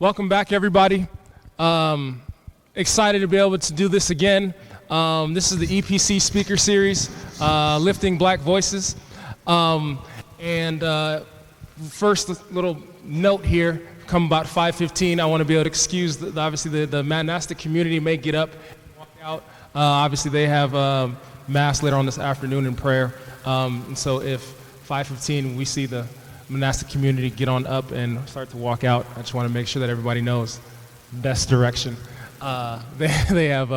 Welcome back, everybody. Excited to be able to do this again. This is the EPC speaker series, Lifting Black Voices. First little note here, come about 5:15, I want to be able to excuse, obviously the monastic community may get up and walk out. Obviously they have mass later on this afternoon in prayer. And so if 5:15 we see the monastic community get on up and start to walk out, I just want to make sure that everybody knows best direction. They have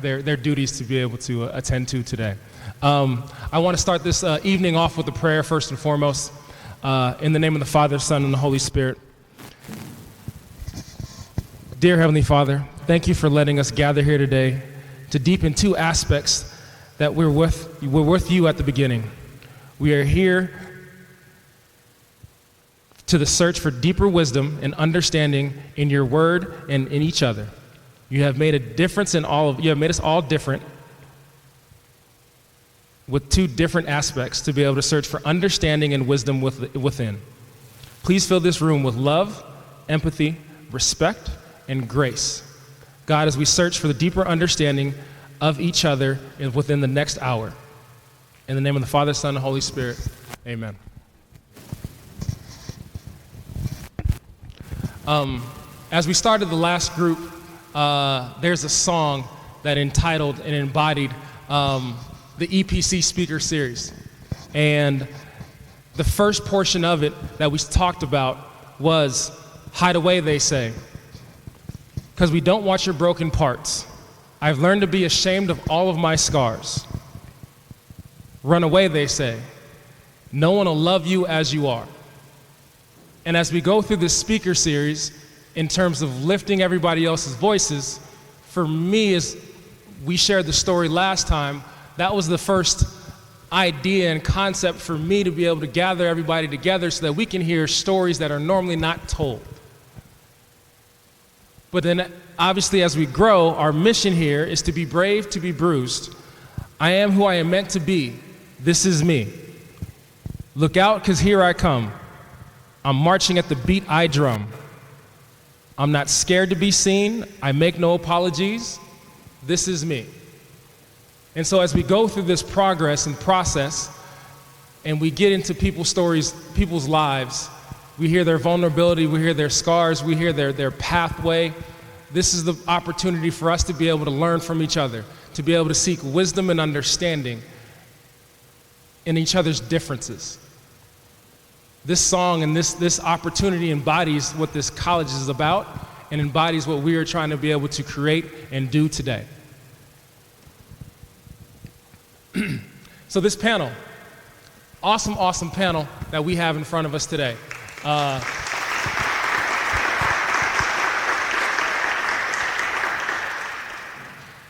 their duties to be able to attend to today. I want to start this evening off with a prayer first and foremost. In the name of the Father, Son, and the Holy Spirit. Dear Heavenly Father, thank you for letting us gather here today to deepen two aspects that we're with you at the beginning. We are here to the search for deeper wisdom and understanding in your word and in each other. You have made a difference you have made us all different with two different aspects to be able to search for understanding and wisdom within. Please fill this room with love, empathy, respect, and grace. God, as we search for the deeper understanding of each other within the next hour. In the name of the Father, Son, and Holy Spirit, amen. As we started the last group, there's a song that entitled and embodied the EPC speaker series. And the first portion of it that we talked about was, hide away, they say, because we don't want your broken parts. I've learned to be ashamed of all of my scars. Run away, they say. No one will love you as you are. And as we go through this speaker series, in terms of lifting everybody else's voices, for me, as we shared the story last time, that was the first idea and concept for me to be able to gather everybody together so that we can hear stories that are normally not told. But then, obviously, as we grow, our mission here is to be brave, to be bruised. I am who I am meant to be. This is me. Look out, because here I come. I'm marching at the beat I drum. I'm not scared to be seen. I make no apologies. This is me. And so as we go through this progress and process, and we get into people's stories, people's lives, we hear their vulnerability, we hear their scars, we hear their pathway. This is the opportunity for us to be able to learn from each other, to be able to seek wisdom and understanding in each other's differences. This song and this opportunity embodies what this college is about and embodies what we are trying to be able to create and do today. So this panel, awesome panel that we have in front of us today.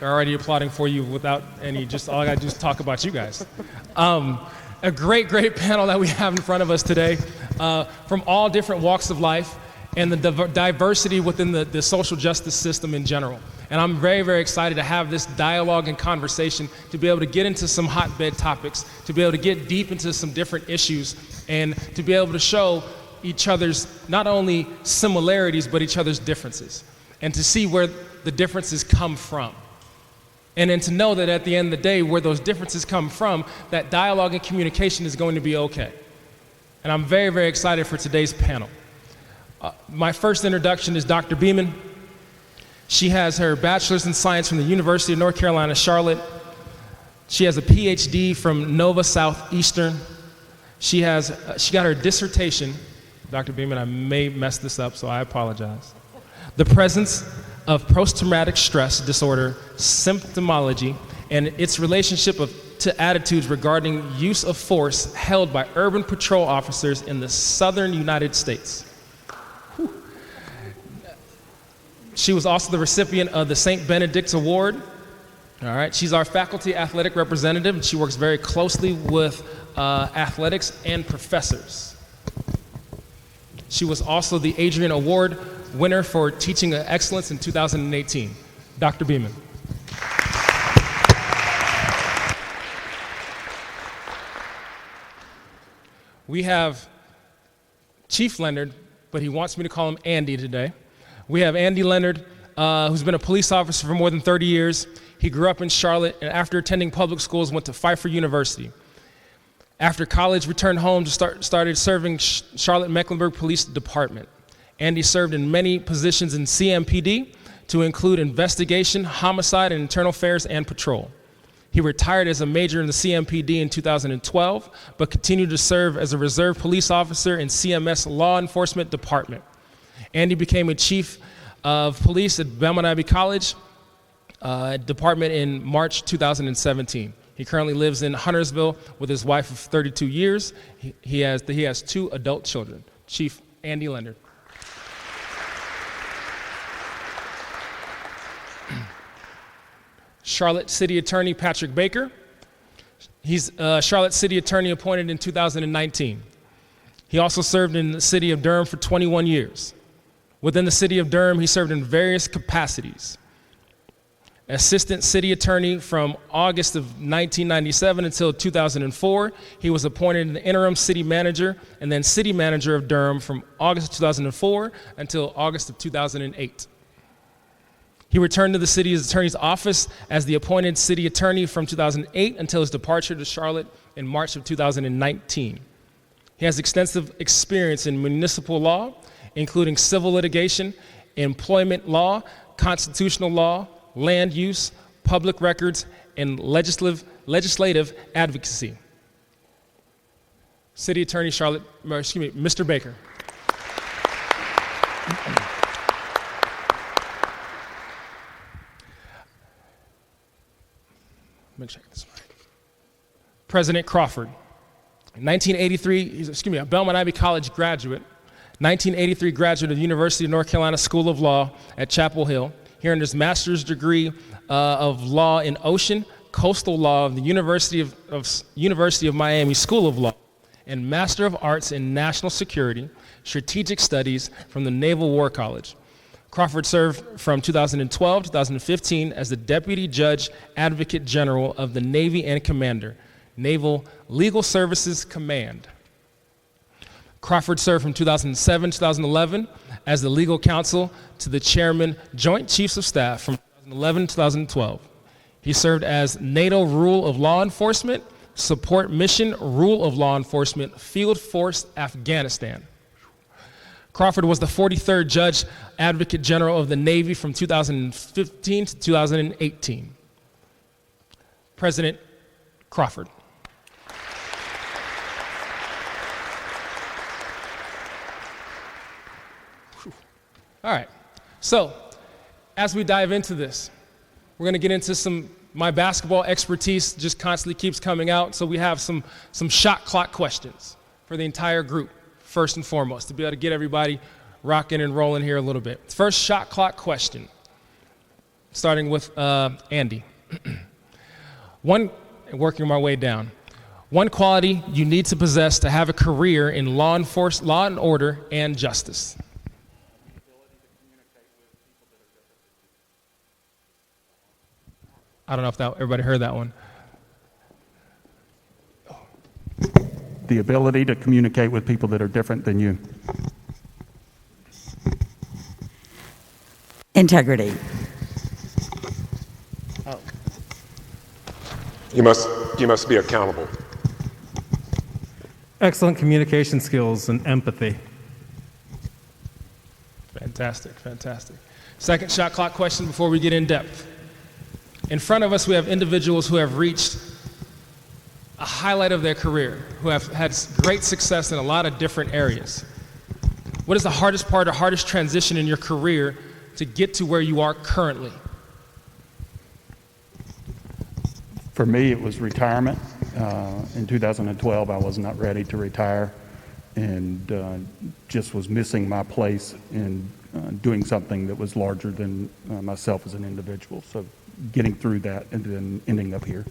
They're already applauding for you without any, all I gotta do is talk about you guys. A great panel that we have in front of us today from all different walks of life and the diversity within the social justice system in general. And I'm very excited to have this dialogue and conversation, to be able to get into some hotbed topics, to be able to get deep into some different issues, and to be able to show each other's not only similarities, but each other's differences, and to see where the differences come from. And then to know that at the end of the day, where those differences come from, that dialogue and communication is going to be okay. And I'm very excited for today's panel. My first introduction is Dr. Beeman. She has her bachelor's in science from the University of North Carolina, Charlotte. She has a PhD from Nova Southeastern. She got her dissertation, Dr. Beeman, I may mess this up, so I apologize. The presence of post-traumatic stress disorder symptomology and its relationship to attitudes regarding use of force held by urban patrol officers in the southern United States. Whew. She was also the recipient of the St. Benedict's Award. All right, she's our faculty athletic representative, and she works very closely with athletics and professors. She was also the Adrian Award winner for teaching excellence in 2018. Dr. Beeman. We have Chief Leonard, but he wants me to call him Andy today. We have Andy Leonard, who's been a police officer for more than 30 years. He grew up in Charlotte, and after attending public schools, went to Felicity University. After college, returned home to started serving Charlotte-Mecklenburg Police Department. Andy served in many positions in CMPD, to include investigation, homicide, and internal affairs and patrol. He retired as a major in the CMPD in 2012, but continued to serve as a reserve police officer in CMS Law Enforcement Department. Andy became a chief of police at Belmont Abbey College department in March 2017. He currently lives in Huntersville with his wife of 32 years. He has 2 adult children. Chief Andy Leonard. Charlotte City Attorney Patrick Baker. He's Charlotte City Attorney appointed in 2019. He also served in the city of Durham for 21 years. Within the city of Durham, he served in various capacities. Assistant City Attorney from August of 1997 until 2004. He was appointed an interim city manager and then city manager of Durham from August of 2004 until August of 2008. He returned to the city attorney's office as the appointed city attorney from 2008 until his departure to Charlotte in March of 2019. He has extensive experience in municipal law, including civil litigation, employment law, constitutional law, land use, public records, and legislative advocacy. City Attorney Mr. Baker. Make sure I get this right. President Crawford. 1983, a Belmont Abbey College graduate. 1983 graduate of the University of North Carolina School of Law at Chapel Hill. He earned his master's degree of law in ocean, coastal law of the University of Miami School of Law, and Master of Arts in National Security, Strategic Studies from the Naval War College. Crawford served from 2012 to 2015 as the Deputy Judge Advocate General of the Navy and Commander, Naval Legal Services Command. Crawford served from 2007 to 2011 as the legal counsel to the Chairman, Joint Chiefs of Staff from 2011 to 2012. He served as NATO Rule of Law Enforcement, Support Mission Rule of Law Enforcement, Field Force, Afghanistan. Crawford was the 43rd Judge Advocate General of the Navy from 2015 to 2018. President Crawford. All right, so as we dive into this, we're gonna get into my basketball expertise just constantly keeps coming out, so we have some shot clock questions for the entire group, first and foremost, to be able to get everybody rocking and rolling here a little bit. First shot clock question, starting with Andy. Working my way down. One quality you need to possess to have a career in law and order and justice. I don't know if everybody heard that one. The ability to communicate with people that are different than you. Integrity. Oh. You must be accountable. Excellent communication skills and empathy. Fantastic, fantastic. Second shot clock question before we get in depth. In front of us, we have individuals who have reached a highlight of their career, who have had great success in a lot of different areas. What is the hardest part or hardest transition in your career to get to where you are currently? For me, it was retirement. In 2012, I was not ready to retire and just was missing my place in doing something that was larger than myself as an individual. So getting through that and then ending up here.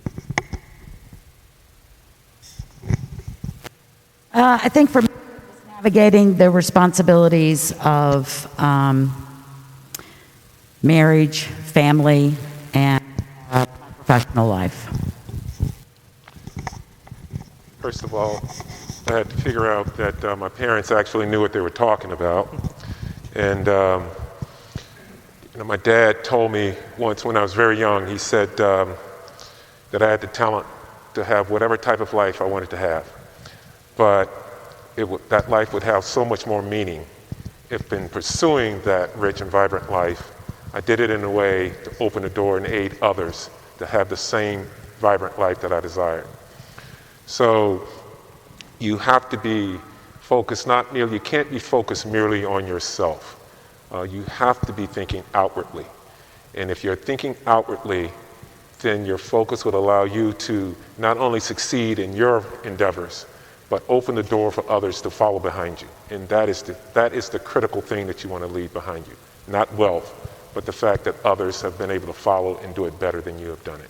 I think for me, it's navigating the responsibilities of marriage, family, and professional life. First of all, I had to figure out that my parents actually knew what they were talking about. And my dad told me once when I was very young, he said that I had the talent to have whatever type of life I wanted to have. But that life would have so much more meaning if in pursuing that rich and vibrant life, I did it in a way to open the door and aid others to have the same vibrant life that I desired. So you have to be focused, you can't be focused merely on yourself. You have to be thinking outwardly. And if you're thinking outwardly, then your focus would allow you to not only succeed in your endeavors, but open the door for others to follow behind you. And that is the critical thing that you want to leave behind you. Not wealth, but the fact that others have been able to follow and do it better than you have done it.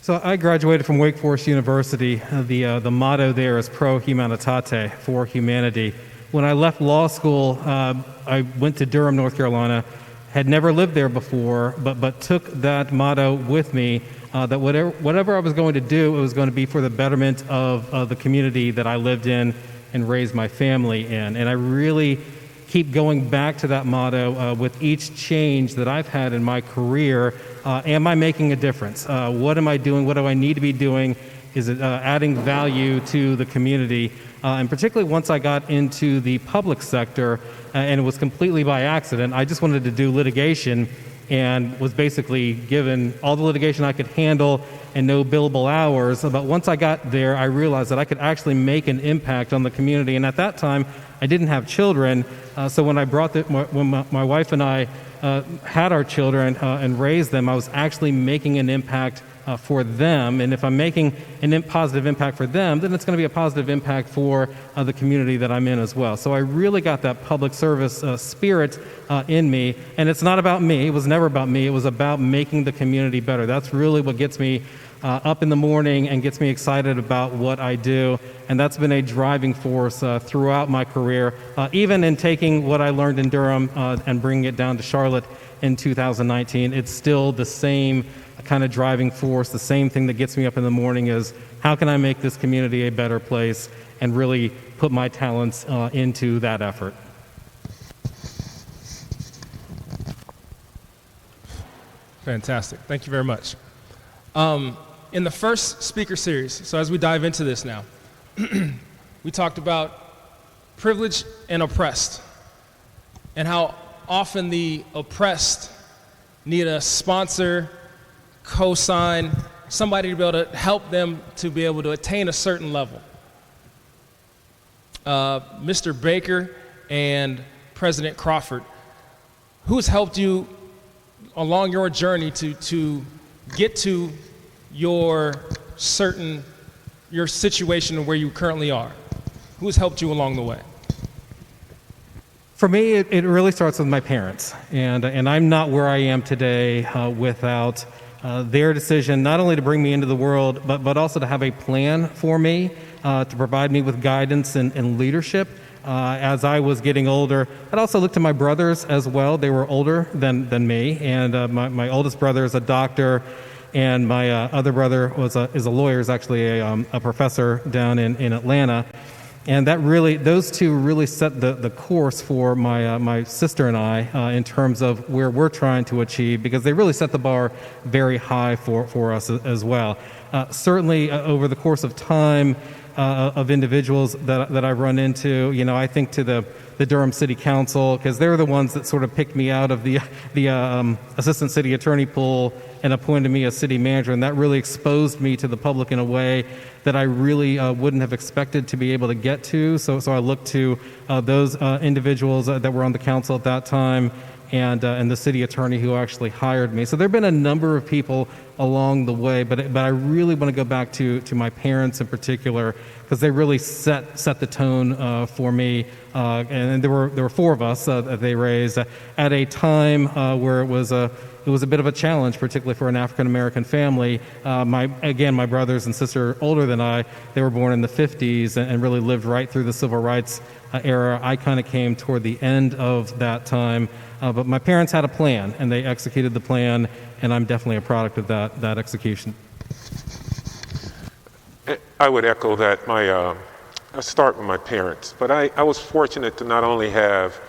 So I graduated from Wake Forest University. The motto there is pro humanitate, for humanity. When I left law school, I went to Durham, North Carolina. Had never lived there before, but took that motto with me, that whatever I was going to do, it was going to be for the betterment of the community that I lived in and raised my family in. And I really keep going back to that motto with each change that I've had in my career. Am I making a difference? What am I doing? What do I need to be doing? Is it adding value to the community? And particularly once I got into the public sector, and it was completely by accident, I just wanted to do litigation and was basically given all the litigation I could handle and no billable hours. But once I got there, I realized that I could actually make an impact on the community. And at that time, I didn't have children. So when I brought when my wife and I had our children and raised them, I was actually making an impact for them. And if I'm making a positive impact for them, then it's going to be a positive impact for the community that I'm in as well. So I really got that public service spirit in me. And it's not about me. It was never about me. It was about making the community better. That's really what gets me up in the morning and gets me excited about what I do. And that's been a driving force throughout my career, even in taking what I learned in Durham and bringing it down to Charlotte in 2019. It's still the same kind of driving force. The same thing that gets me up in the morning is, how can I make this community a better place, and really put my talents into that effort. Fantastic. Thank you very much. In the first speaker series, so as we dive into this now, we talked about privileged and oppressed, and how often the oppressed need a sponsor, co-sign, somebody to be able to help them to be able to attain a certain level. Mr. Baker and President Crawford, who's helped you along your journey to get to your situation where you currently are? Who's helped you along the way? For me, it really starts with my parents, and I'm not where I am today without their decision not only to bring me into the world, but also to have a plan for me, to provide me with guidance and leadership. As I was getting older, I'd also looked to my brothers as well. They were older than me, and my oldest brother is a doctor, and my other brother is a lawyer, is actually a professor down in Atlanta. And those two really set the course for my sister and I in terms of where we're trying to achieve, because they really set the bar very high for us as well. Certainly over the course of time, of individuals that I've run into, I think to the Durham City Council, because they're the ones that sort of picked me out of the assistant city attorney pool and appointed me as city manager, and that really exposed me to the public in a way that I really wouldn't have expected to be able to get to. So I looked to those individuals that were on the council at that time, and the city attorney who actually hired me. So there have been a number of people along the way, but I really want to go back to my parents in particular, because they really set the tone for me. And there were four of us that they raised at a time where it was a bit of a challenge, particularly for an African American family. My brothers and sister older than I, they were born in the 50s and really lived right through the civil rights era. I kind of came toward the end of that time, but my parents had a plan and they executed the plan, and I'm definitely a product of that execution. I would echo that. I start with my parents, but I was fortunate to not only have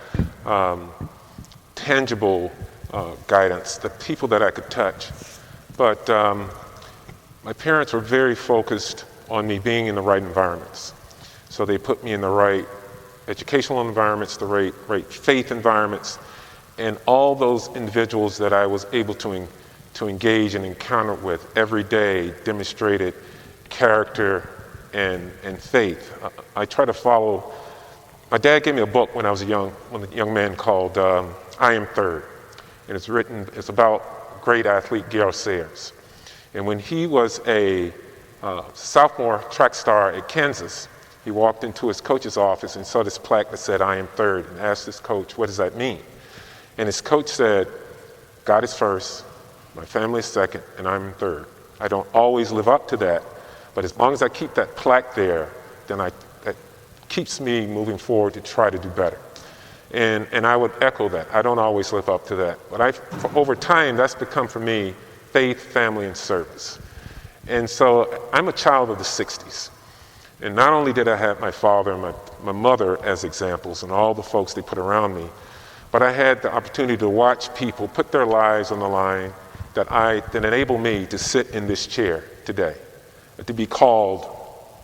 tangible guidance, the people that I could touch, but my parents were very focused on me being in the right environments. So they put me in the right educational environments, the right faith environments, and all those individuals that I was able to engage and encounter with every day demonstrated character and faith. I try to follow. My dad gave me a book when I was a young man called I Am Third, and it's about great athlete Gale Sayers. And when he was a sophomore track star at Kansas, he walked into his coach's office and saw this plaque that said I Am Third, and asked his coach, what does that mean? And his coach said, God is first, my family is second, and I'm third. I don't always live up to that, but as long as I keep that plaque there, then that keeps me moving forward to try to do better. And I would echo that. I don't always live up to that. But over time, that's become for me faith, family, and service. And so I'm a child of the 60s. And not only did I have my father and my mother as examples and all the folks they put around me, but I had the opportunity to watch people put their lives on the line that enable me to sit in this chair today, to be called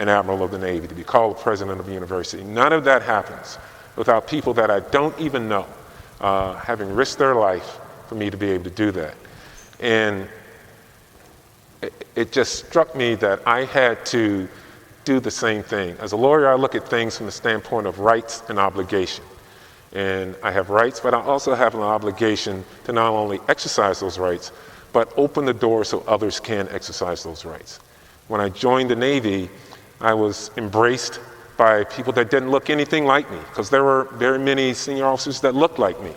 an admiral of the Navy, to be called president of the university. None of that happens without people that I don't even know having risked their life for me to be able to do that. And it just struck me that I had to do the same thing. As a lawyer, I look at things from the standpoint of rights and obligation. And I have rights, but I also have an obligation to not only exercise those rights, but open the door so others can exercise those rights. When I joined the Navy, I was embraced by people that didn't look anything like me, because there were very many senior officers that looked like me.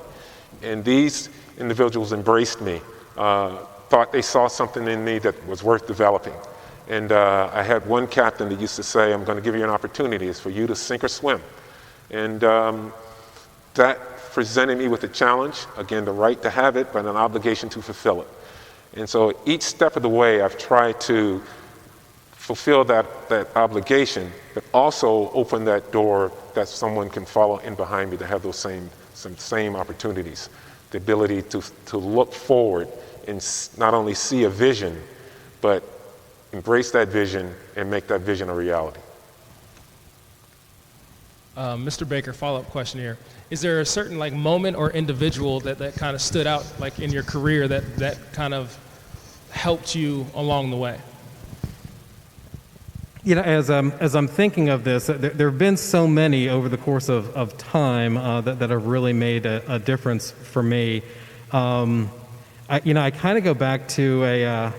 And these individuals embraced me, thought they saw something in me that was worth developing. And I had one captain that used to say, I'm going to give you an opportunity, it's for you to sink or swim. And that presented me with a challenge, again, the right to have it, but an obligation to fulfill it. And so each step of the way, I've tried to fulfill that obligation, but also open that door that someone can follow in behind me to have those same opportunities. The ability to look forward and not only see a vision, but embrace that vision and make that vision a reality. Mr. Baker, follow-up question here. Is there a certain moment or individual that kind of stood out in your career that kind of helped you along the way? You know, as I'm thinking of this, there have been so many over the course of time that have really made a difference for me. I kind of go back to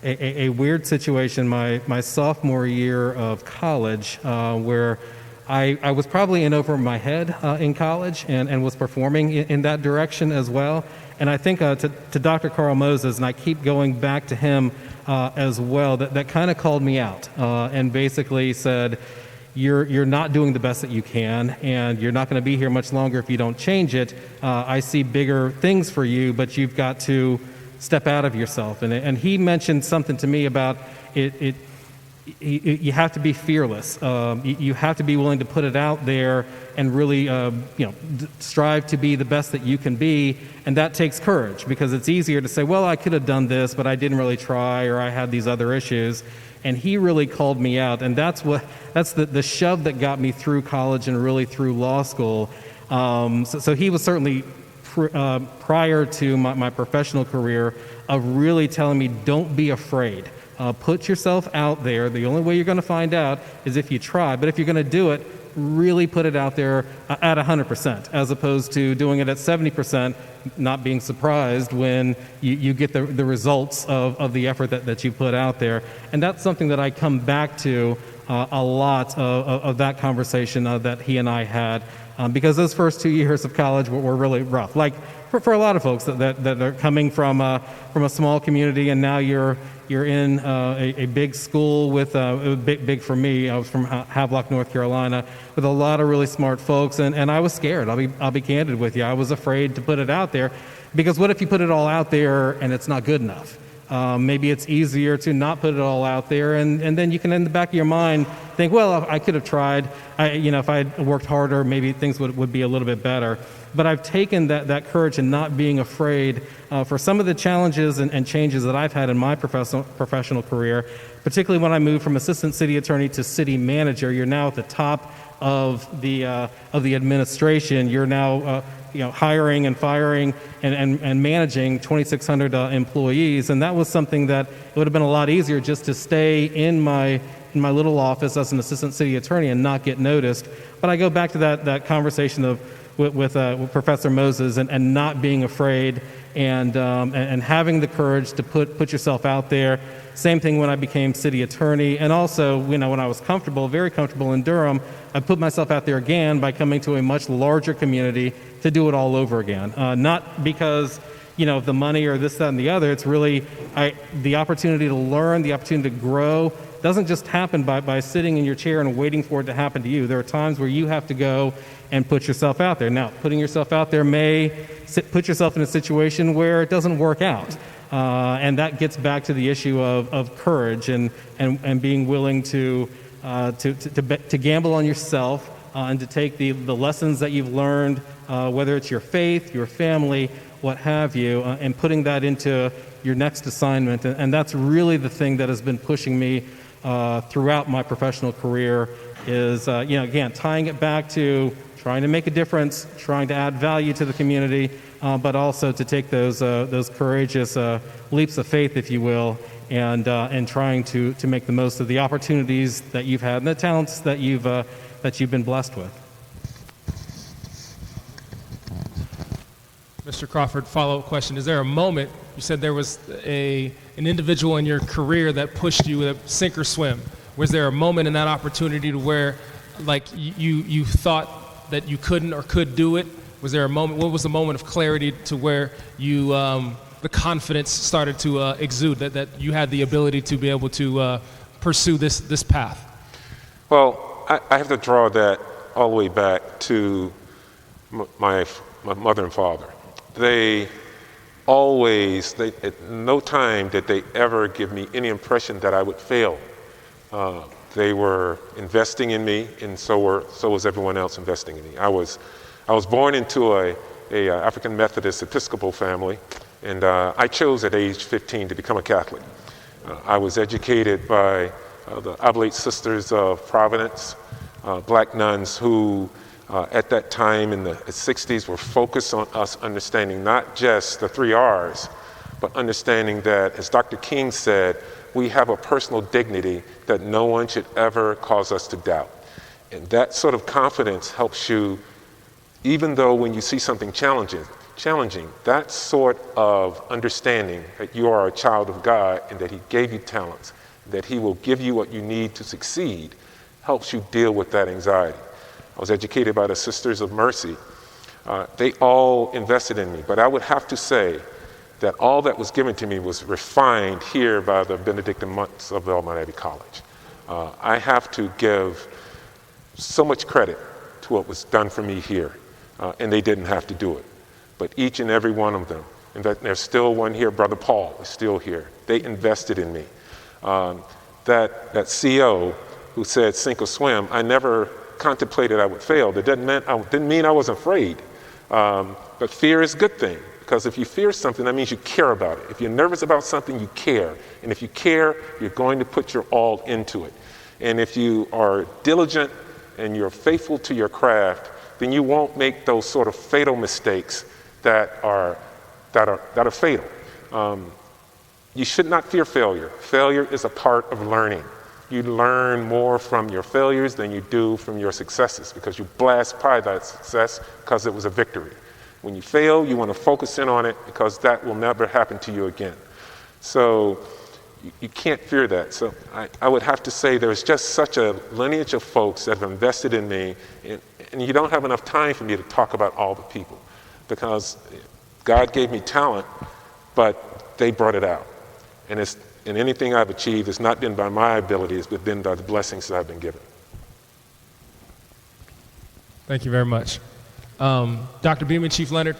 a weird situation my sophomore year of college, where I was probably in over my head in college and was performing in that direction as well. And I think to Dr. Carl Moses, and I keep going back to him as well, that kind of called me out and basically said, you're not doing the best that you can, and you're not going to be here much longer if you don't change it. I see bigger things for you, but you've got to step out of yourself. And he mentioned something to me about it. You have to be fearless. You have to be willing to put it out there and really, strive to be the best that you can be. And that takes courage, because it's easier to say, well, I could have done this, but I didn't really try, or I had these other issues. And he really called me out. And that's the shove that got me through college and really through law school. So he was certainly prior to my professional career of really telling me, don't be afraid. Put yourself out there. The only way you're going to find out is if you try. But if you're going to do it, really put it out there at 100%, as opposed to doing it at 70%, not being surprised when you get the results of the effort that you put out there. And that's something that I come back to a lot of that conversation that he and I had, because those first 2 years of college were really rough. Like for a lot of folks that are coming from a small community, and now you're in a big school with big for me. I was from Havelock, North Carolina, with a lot of really smart folks, and I was scared. I'll be candid with you. I was afraid to put it out there, because what if you put it all out there and it's not good enough? maybe it's easier to not put it all out there, and then you can, in the back of your mind, think, well, I could have tried. If I had worked harder, maybe things would be a little bit better. But I've taken that courage and not being afraid for some of the challenges and changes that I've had in my professional career, particularly when I moved from assistant city attorney to city manager. You're now at the top of the administration. You're now hiring and firing and managing 2,600 employees, and that was something that it would have been a lot easier just to stay in my little office as an assistant city attorney and not get noticed. But I go back to that conversation with Professor Moses and not being afraid and having the courage to put yourself out there. Same thing when I became city attorney, and also when I was very comfortable in Durham, I put myself out there again by coming to a much larger community to do it all over again. Not because of the money or this, that, and the other. It's really the opportunity to learn, the opportunity to grow. Doesn't just happen by sitting in your chair and waiting for it to happen to you. There are times where you have to go and put yourself out there. Now, putting yourself out there may put yourself in a situation where it doesn't work out. And that gets back to the issue of courage and being willing to gamble on yourself and to take the lessons that you've learned, whether it's your faith, your family, what have you, and putting that into your next assignment. And that's really the thing that has been pushing me throughout my professional career is, again, tying it back to trying to make a difference, trying to add value to the community, but also to take those courageous leaps of faith, if you will, and trying to make the most of the opportunities that you've had and the talents that you've been blessed with. Mr. Crawford, follow-up question. Is there a moment, you said there was an individual in your career that pushed you to sink or swim. Was there a moment in that opportunity to where you thought that you couldn't or could do it? Was there a moment, what was the moment of clarity to where you, the confidence started to exude, that you had the ability to be able to pursue this path? Well, I have to draw that all the way back to my mother and father. They always, at no time did they ever give me any impression that I would fail. They were investing in me, and so was everyone else investing in me. I was born into a African Methodist Episcopal family, and I chose at age 15 to become a Catholic. I was educated by the Oblate Sisters of Providence, black nuns who at that time in the 60s were focused on us understanding not just the 3 R's, but understanding that, as Dr. King said, we have a personal dignity that no one should ever cause us to doubt. And that sort of confidence helps you, even though when you see something challenging, that sort of understanding that you are a child of God and that He gave you talents, that He will give you what you need to succeed, helps you deal with that anxiety. I was educated by the Sisters of Mercy. They all invested in me, but I would have to say that all that was given to me was refined here by the Benedictine monks of Belmont Abbey College. I have to give so much credit to what was done for me here, and they didn't have to do it. But each and every one of them, and there's still one here, Brother Paul is still here. They invested in me. That CO who said sink or swim, I never contemplated I would fail. That didn't mean I was afraid. But fear is a good thing, because if you fear something, that means you care about it. If you're nervous about something, you care. And if you care, you're going to put your all into it. And if you are diligent and you're faithful to your craft, then you won't make those sort of fatal mistakes that are fatal. You should not fear failure. Failure is a part of learning. You learn more from your failures than you do from your successes, because you blast by that success because it was a victory. When you fail, you want to focus in on it, because that will never happen to you again. So you can't fear that. So I would have to say there's just such a lineage of folks that have invested in me, and you don't have enough time for me to talk about all the people, because God gave me talent, but they brought it out. And anything I've achieved has not been by my abilities, but been by the blessings that I've been given. Thank you very much. Dr. Beeman, Chief Leonard,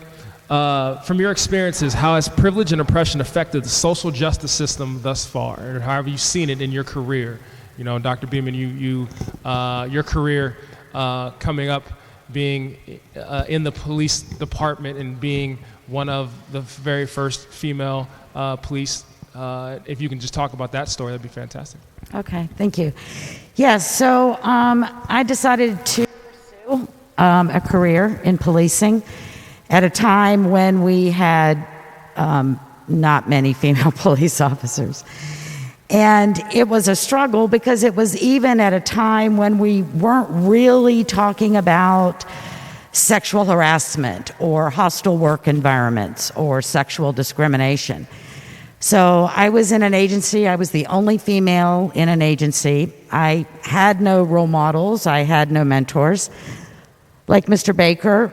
from your experiences, how has privilege and oppression affected the social justice system thus far, or how have you seen it in your career? You know, Dr. Beeman, your career coming up, being in the police department and being one of the very first female police. If you can just talk about that story, that'd be fantastic. Okay, thank you. Yes, so I decided to pursue a career in policing at a time when we had not many female police officers. And it was a struggle because it was even at a time when we weren't really talking about sexual harassment or hostile work environments or sexual discrimination. So I was in an agency. I was the only female in an agency. I had no role models. I had no mentors. Like Mr. Baker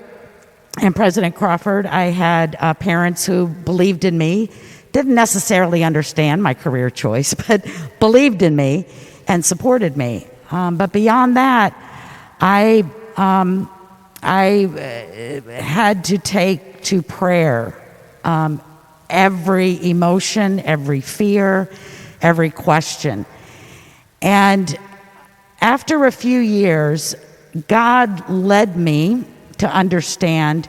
and President Crawford, I had parents who believed in me, didn't necessarily understand my career choice, but believed in me and supported me. But beyond that, I had to take to prayer every emotion, every fear, every question. And after a few years, God led me to understand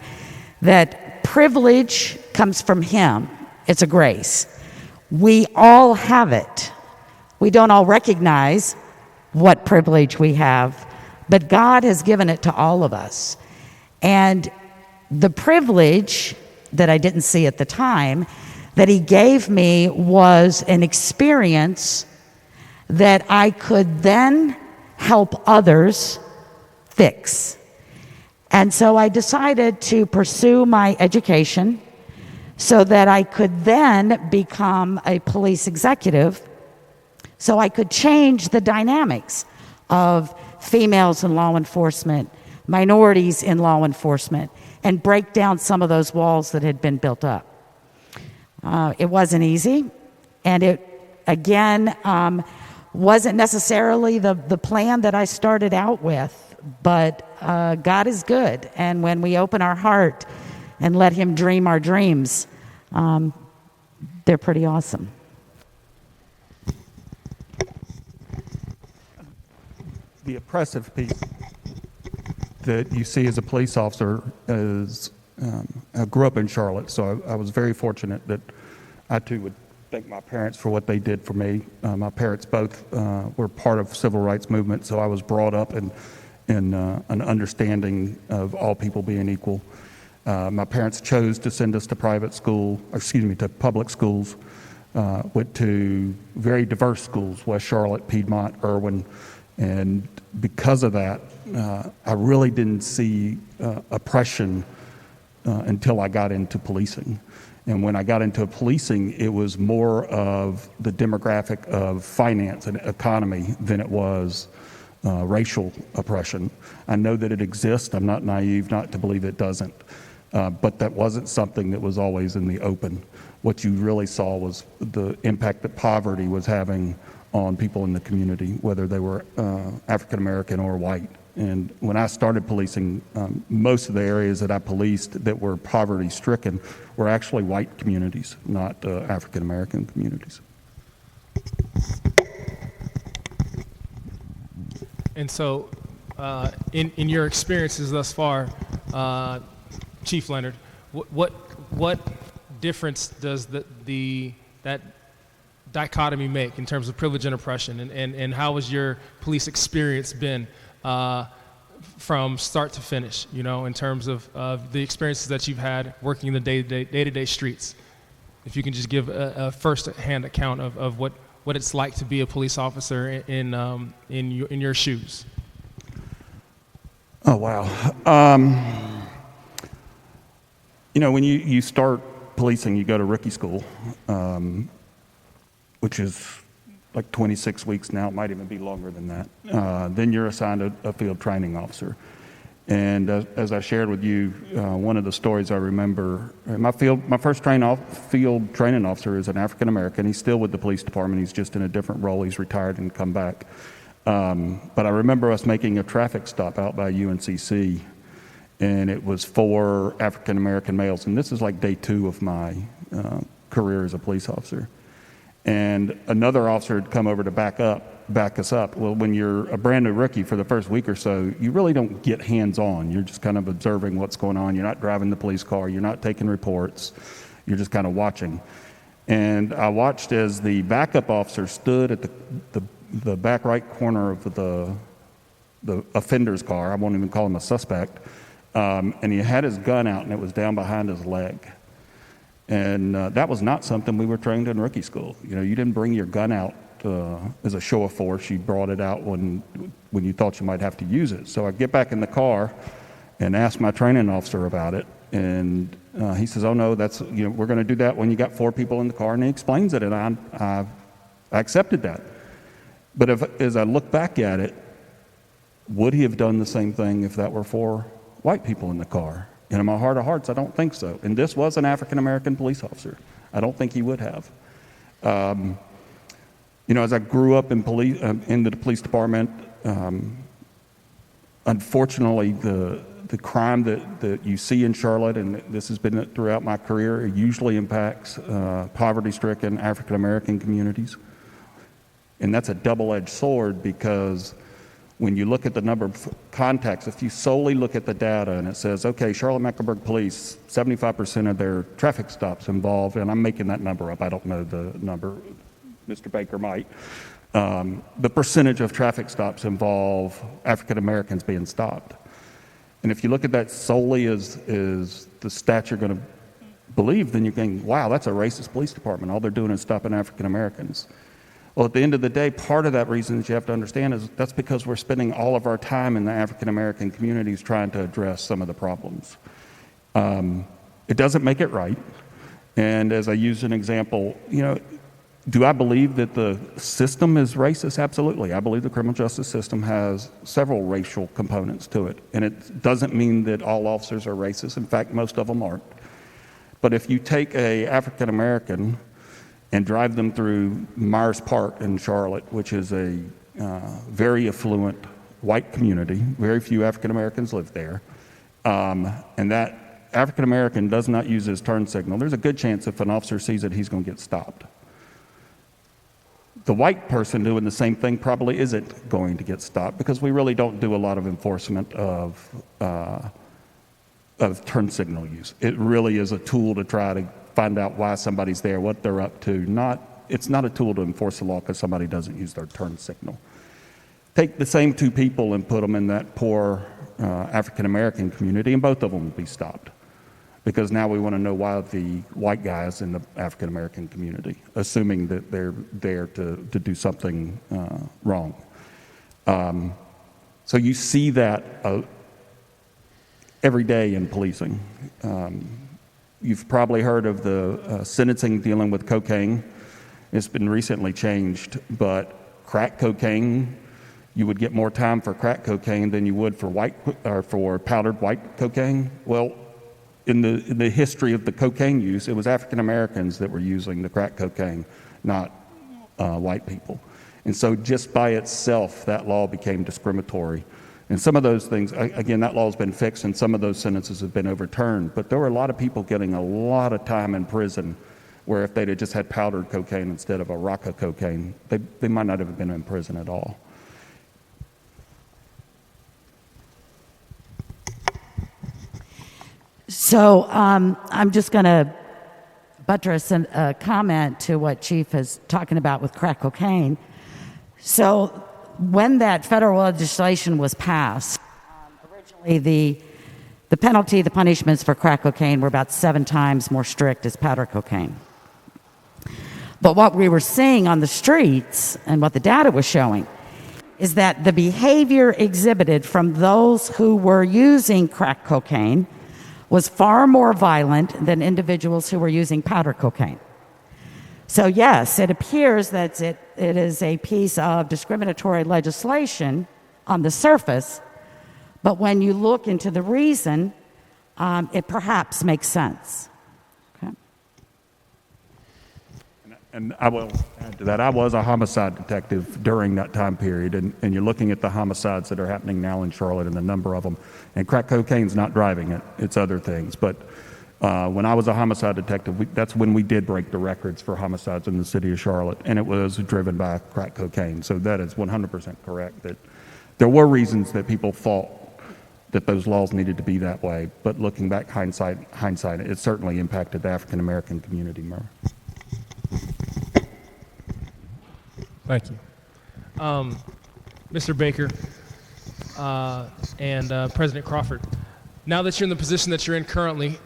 that privilege comes from Him. It's a grace. We all have it. We don't all recognize what privilege we have, but God has given it to all of us. And the privilege that I didn't see at the time that He gave me was an experience that I could then help others fix. And so I decided to pursue my education so that I could then become a police executive, so I could change the dynamics of females in law enforcement, minorities in law enforcement, and break down some of those walls that had been built up. It wasn't easy, and it, again, wasn't necessarily the plan that I started out with, but God is good, and when we open our heart and let Him dream our dreams, they're pretty awesome. The oppressive piece that you see as a police officer is, I grew up in Charlotte, so I was very fortunate that I too would thank my parents for what they did for me. My parents both were part of civil rights movement, so I was brought up in an understanding of all people being equal. My parents chose to send us to to public schools. Went to very diverse schools, West Charlotte, Piedmont, Irwin, and because of that, I really didn't see oppression until I got into policing. And when I got into policing, it was more of the demographic of finance and economy than it was racial oppression. I know that it exists. I'm not naive not to believe it doesn't. But that wasn't something that was always in the open. What you really saw was the impact that poverty was having on people in the community, whether they were African American or white. And when I started policing, most of the areas that I policed that were poverty stricken were actually white communities, not African American communities. And so, in your experiences thus far, Chief Leonard, what difference does that dichotomy make in terms of privilege and oppression, and how has your police experience been from start to finish, in terms of the experiences that you've had working in the day-to-day streets? If you can just give a first-hand account of what it's like to be a police officer in your shoes. Oh, wow. When you start policing, you go to rookie school, which is like 26 weeks now. It might even be longer than that. Then you're assigned a field training officer. And as I shared with you, one of the stories I remember, my first field training officer is an African American. He's still with the police department. He's just in a different role. He's retired and come back. But I remember us making a traffic stop out by UNCC. and it was 4 African-American males. And this is like day 2 of my career as a police officer. And another officer had come over to back us up. Well, when you're a brand new rookie for the first week or so, you really don't get hands-on. You're just kind of observing what's going on. You're not driving the police car. You're not taking reports. You're just kind of watching. And I watched as the backup officer stood at the back right corner of the offender's car. I won't even call him a suspect. And he had his gun out, and it was down behind his leg. And that was not something we were trained in rookie school. You know, you didn't bring your gun out as a show of force. You brought it out when you thought you might have to use it. So I get back in the car and ask my training officer about it. And he says, "Oh no, we're going to do that when you got 4 people in the car." And he explains it, and I accepted that. But as I look back at it, would he have done the same thing if that were 4 white people in the car? And in my heart of hearts, I don't think so. And this was an African-American police officer. I don't think he would have. As I grew up into the police department, unfortunately, the crime that you see in Charlotte, and this has been throughout my career, it usually impacts poverty-stricken African-American communities. And that's a double-edged sword, because when you look at the number of contacts, if you solely look at the data and it says, okay, Charlotte-Mecklenburg Police, 75% of their traffic stops involve, and I'm making that number up, I don't know the number, Mr. Baker might, the percentage of traffic stops involve African Americans being stopped. And if you look at that solely as the stat you're going to believe, then you're going, wow, that's a racist police department. All they're doing is stopping African Americans. Well, at the end of the day, part of that reason that you have to understand is that's because we're spending all of our time in the African American communities trying to address some of the problems. It doesn't make it right. And as I used an example, do I believe that the system is racist? Absolutely. I believe the criminal justice system has several racial components to it. And it doesn't mean that all officers are racist. In fact, most of them aren't. But if you take an African American and drive them through Myers Park in Charlotte, which is a very affluent white community, very few African Americans live there, and that African American does not use his turn signal, there's a good chance if an officer sees it, he's going to get stopped. The white person doing the same thing probably isn't going to get stopped, because we really don't do a lot of enforcement of turn signal use. It really is a tool to try to find out why somebody's there, what they're up to. It's not a tool to enforce the law because somebody doesn't use their turn signal. Take the same 2 people and put them in that poor African American community, and both of them will be stopped. Because now we want to know why the white guy is in the African American community, assuming that they're there to do something wrong. So you see that every day in policing. You've probably heard of the sentencing dealing with cocaine. It's been recently changed, but crack cocaine, you would get more time for crack cocaine than you would for powdered white cocaine. Well, in the history of the cocaine use, it was African Americans that were using the crack cocaine, not white people. And so just by itself, that law became discriminatory. And some of those things, again, that law has been fixed and some of those sentences have been overturned. But there were a lot of people getting a lot of time in prison where if they'd have just had powdered cocaine instead of a rock of cocaine, they might not have been in prison at all. So I'm just going to buttress a comment to what Chief is talking about with crack cocaine. So when that federal legislation was passed, originally the penalty, the punishments for crack cocaine were about 7 times more strict as powder cocaine. But what we were seeing on the streets and what the data was showing is that the behavior exhibited from those who were using crack cocaine was far more violent than individuals who were using powder cocaine. So yes, it appears that it is a piece of discriminatory legislation on the surface, but when you look into the reason, it perhaps makes sense. Okay. And I will add to that, I was a homicide detective during that time period, and you're looking at the homicides that are happening now in Charlotte and the number of them. And crack cocaine's not driving it, it's other things. But when I was a homicide detective, that's when we did break the records for homicides in the city of Charlotte, and it was driven by crack cocaine. So that is 100% correct, that there were reasons that people thought that those laws needed to be that way. But looking back, hindsight, it certainly impacted the African American community more. Thank you. Mr. Baker and President Crawford, now that you're in the position that you're in currently,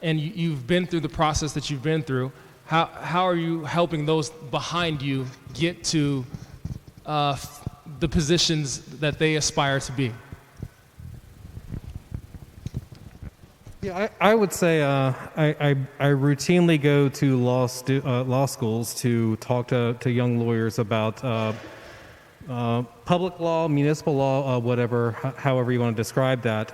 and you've been through the process that you've been through, how are you helping those behind you get to the positions that they aspire to be? Yeah, I would say I routinely go to law schools to talk to young lawyers about public law, municipal law, however you want to describe that.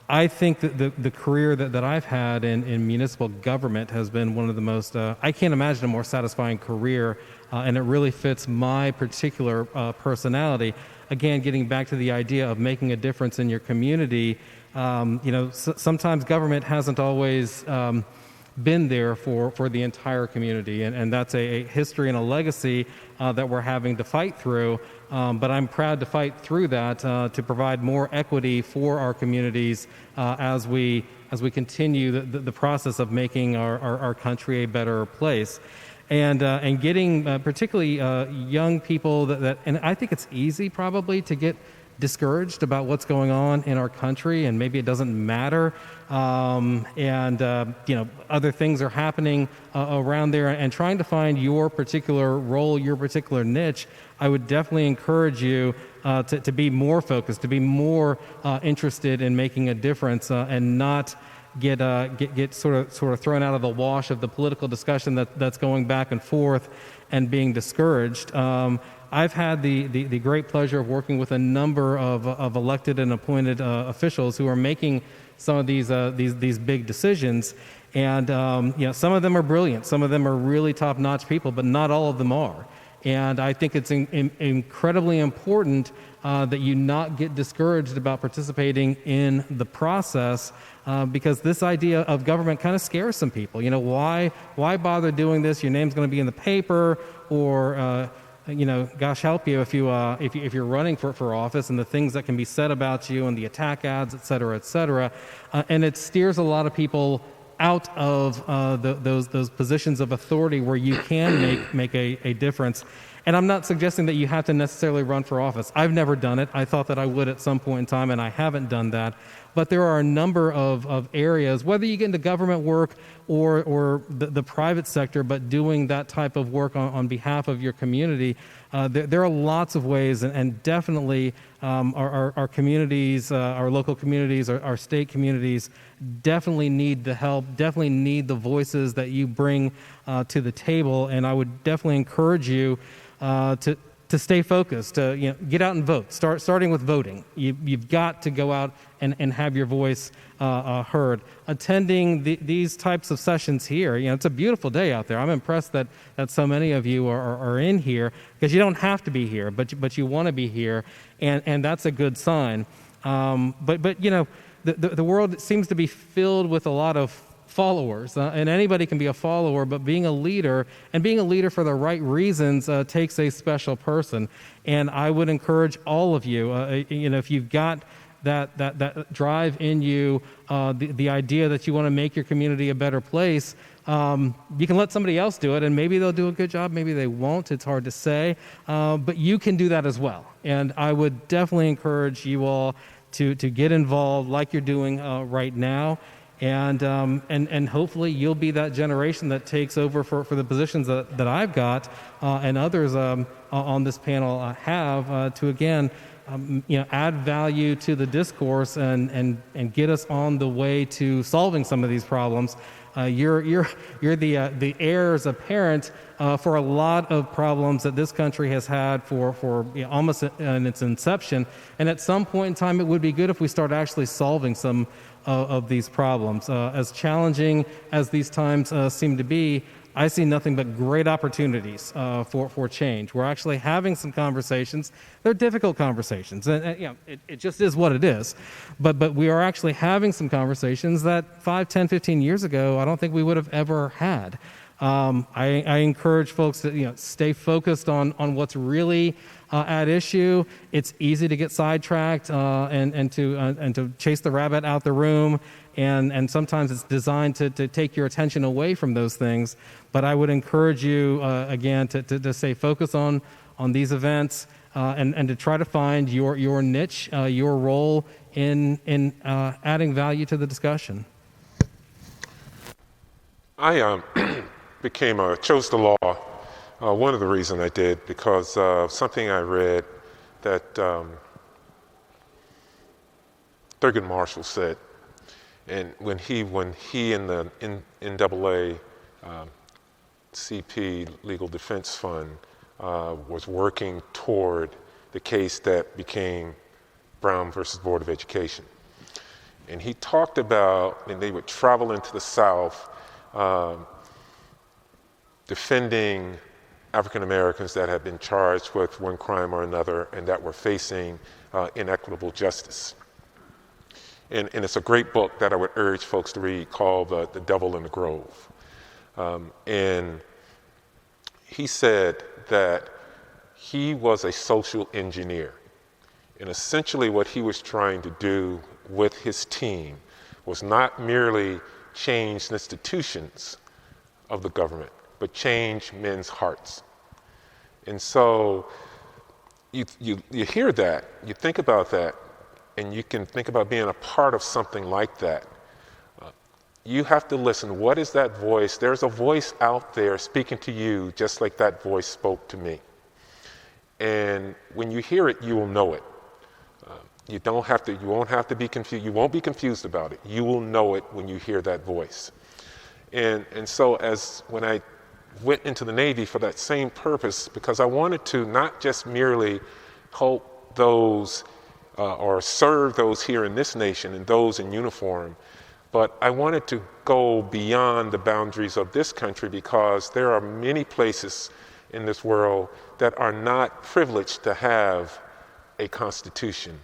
I think that the career that I've had in municipal government has been one of the most, I can't imagine a more satisfying career, and it really fits my particular personality. Again, getting back to the idea of making a difference in your community, sometimes government hasn't always been there for the entire community, and that's a history and a legacy that we're having to fight through. But I'm proud to fight through that to provide more equity for our communities as we continue the process of making our country a better place. And getting particularly young people and I think it's easy probably to get discouraged about what's going on in our country, and maybe it doesn't matter, other things are happening around there, and trying to find your particular role, your particular niche. I would definitely encourage you to be more focused, to be more interested in making a difference, and not get sort of thrown out of the wash of the political discussion that's going back and forth and being discouraged. I've had the great pleasure of working with a number of elected and appointed officials who are making some of these big decisions, and some of them are brilliant, some of them are really top-notch people, but not all of them are. And I think it's incredibly important that you not get discouraged about participating in the process, because this idea of government kind of scares some people. Why bother doing this? Your name's going to be in the paper, or gosh help you if you're running for office, and the things that can be said about you, and the attack ads, et cetera, and it steers a lot of people out of those positions of authority where you can make a difference. And I'm not suggesting that you have to necessarily run for office. I've never done it. I thought that I would at some point in time, and I haven't done that. But there are a number of areas, whether you get into government work or the private sector, but doing that type of work on behalf of your community, there are lots of ways, and definitely our communities, our local communities, our state communities definitely need the help, definitely need the voices that you bring to the table. And I would definitely encourage you to stay focused, to get out and vote. Starting with voting, you've got to go out and have your voice heard. Attending these types of sessions here, it's a beautiful day out there. I'm impressed that so many of you are in here, because you don't have to be here, but you want to be here, and that's a good sign. But the world seems to be filled with a lot of followers, and anybody can be a follower, but being a leader, and being a leader for the right reasons, takes a special person. And I would encourage all of you, if you've got that drive in you, the idea that you want to make your community a better place, you can let somebody else do it, and maybe they'll do a good job, maybe they won't, it's hard to say, but you can do that as well. And I would definitely encourage you all to get involved like you're doing right now. And hopefully you'll be that generation that takes over for the positions that I've got, and others on this panel have, to again, add value to the discourse and get us on the way to solving some of these problems. You're the heirs apparent for a lot of problems that this country has had for almost in its inception. And at some point in time, it would be good if we start actually solving some of these problems. As challenging as these times seem to be, I see nothing but great opportunities for change. We're actually having some conversations. They're difficult conversations, and you know, it just is what it is. But we are actually having some conversations that 5, 10, 15 years ago, I don't think we would have ever had. I encourage folks to stay focused on what's really at issue. It's easy to get sidetracked and to chase the rabbit out the room, and sometimes it's designed to take your attention away from those things. But I would encourage you again to stay focused on these events and to try to find your niche, your role in adding value to the discussion. I chose the law. One of the reasons I did, because of something I read that Thurgood Marshall said, and when he in the NAACP Legal Defense Fund was working toward the case that became Brown versus Board of Education, and he talked about, and they would travel into the South defending African Americans that had been charged with one crime or another and that were facing inequitable justice. And it's a great book that I would urge folks to read called The Devil in the Grove. And he said that he was a social engineer. And essentially what he was trying to do with his team was not merely change the institutions of the government, but change men's hearts. And so you hear that, you think about that, and you can think about being a part of something like that. You have to listen. What is that voice? There's a voice out there speaking to you just like that voice spoke to me. And when you hear it, you will know it. You won't have to be confused. You won't be confused about it. You will know it when you hear that voice. And so when I went into the Navy for that same purpose, because I wanted to not just merely help those or serve those here in this nation and those in uniform, but I wanted to go beyond the boundaries of this country, because there are many places in this world that are not privileged to have a constitution,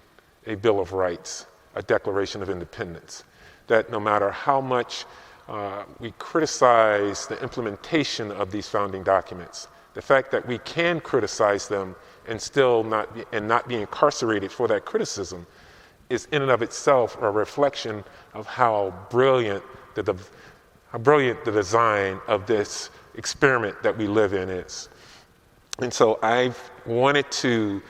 a Bill of Rights, a Declaration of Independence, that no matter how much we criticize the implementation of these founding documents, the fact that we can criticize them and still not be incarcerated for that criticism is in and of itself a reflection of how brilliant the design of this experiment that we live in is. And so I've wanted to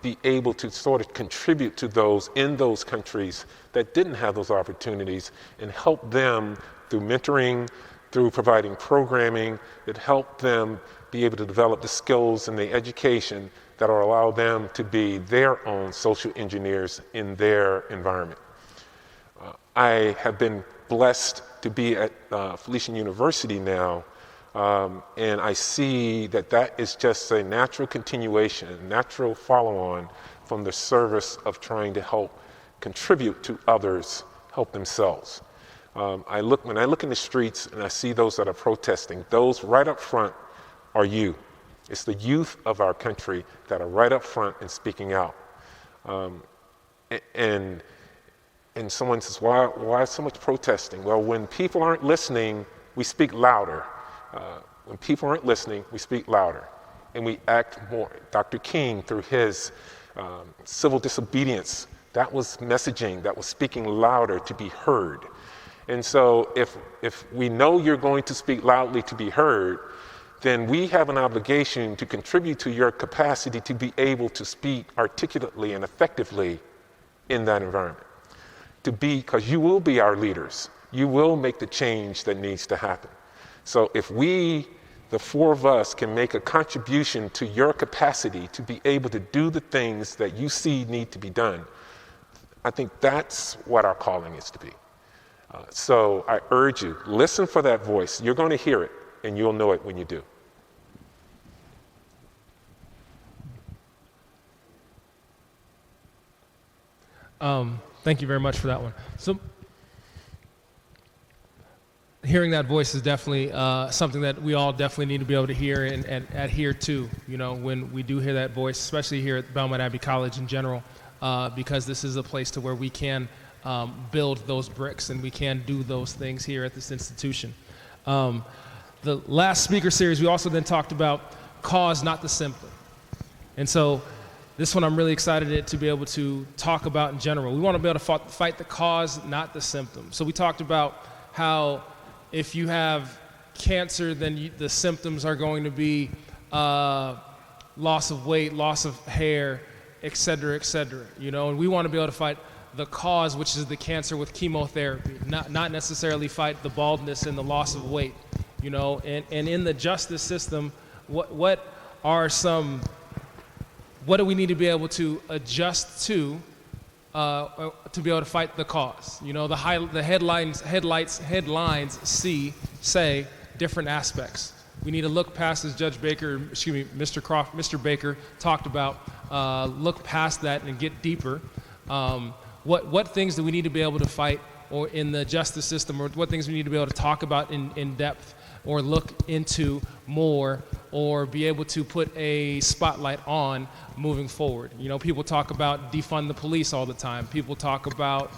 be able to sort of contribute to those in those countries that didn't have those opportunities and help them through mentoring, through providing programming that help them be able to develop the skills and the education that will allow them to be their own social engineers in their environment. I have been blessed to be at Felicity University now, and I see that is just a natural continuation, a natural follow-on from the service of trying to help contribute to others, help themselves. When I look in the streets and I see those that are protesting, those right up front are you. It's the youth of our country that are right up front and speaking out. And someone says, why so much protesting? Well, when people aren't listening, we speak louder. When people aren't listening, we speak louder. And we act more. Dr. King, through his civil disobedience, that was messaging, that was speaking louder to be heard. And so if we know you're going to speak loudly to be heard, then we have an obligation to contribute to your capacity to be able to speak articulately and effectively in that environment. Because you will be our leaders. You will make the change that needs to happen. So if we, the four of us, can make a contribution to your capacity to be able to do the things that you see need to be done, I think that's what our calling is to be. So I urge you, listen for that voice. You're going to hear it, and you'll know it when you do. Thank you very much for that one. So hearing that voice is definitely something that we all definitely need to be able to hear and adhere to, when we do hear that voice, especially here at Belmont Abbey College in general, because this is a place to where we can build those bricks and we can do those things here at this institution. The last speaker series, we also then talked about cause, not the symptom. And so this one I'm really excited to be able to talk about in general. We want to be able to fight the cause, not the symptom. So we talked about how if you have cancer, then the symptoms are going to be loss of weight, loss of hair, et cetera, and we want to be able to fight the cause, which is the cancer, with chemotherapy, not necessarily fight the baldness and the loss of weight, and in the justice system, what do we need to be able to adjust to be able to fight the cause? The headlines say different aspects. We need to look past, as Mr. Baker talked about, look past that and get deeper. What things do we need to be able to fight or in the justice system, or what things we need to be able to talk about in depth or look into more, or be able to put a spotlight on moving forward? People talk about defund the police all the time. People talk about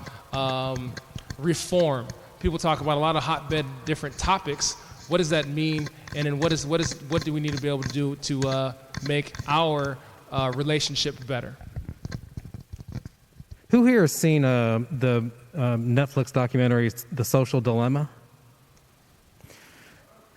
reform. People talk about a lot of hotbed different topics. What does that mean? And then what do we need to be able to do to make our relationship better? Who here has seen the Netflix documentary, The Social Dilemma?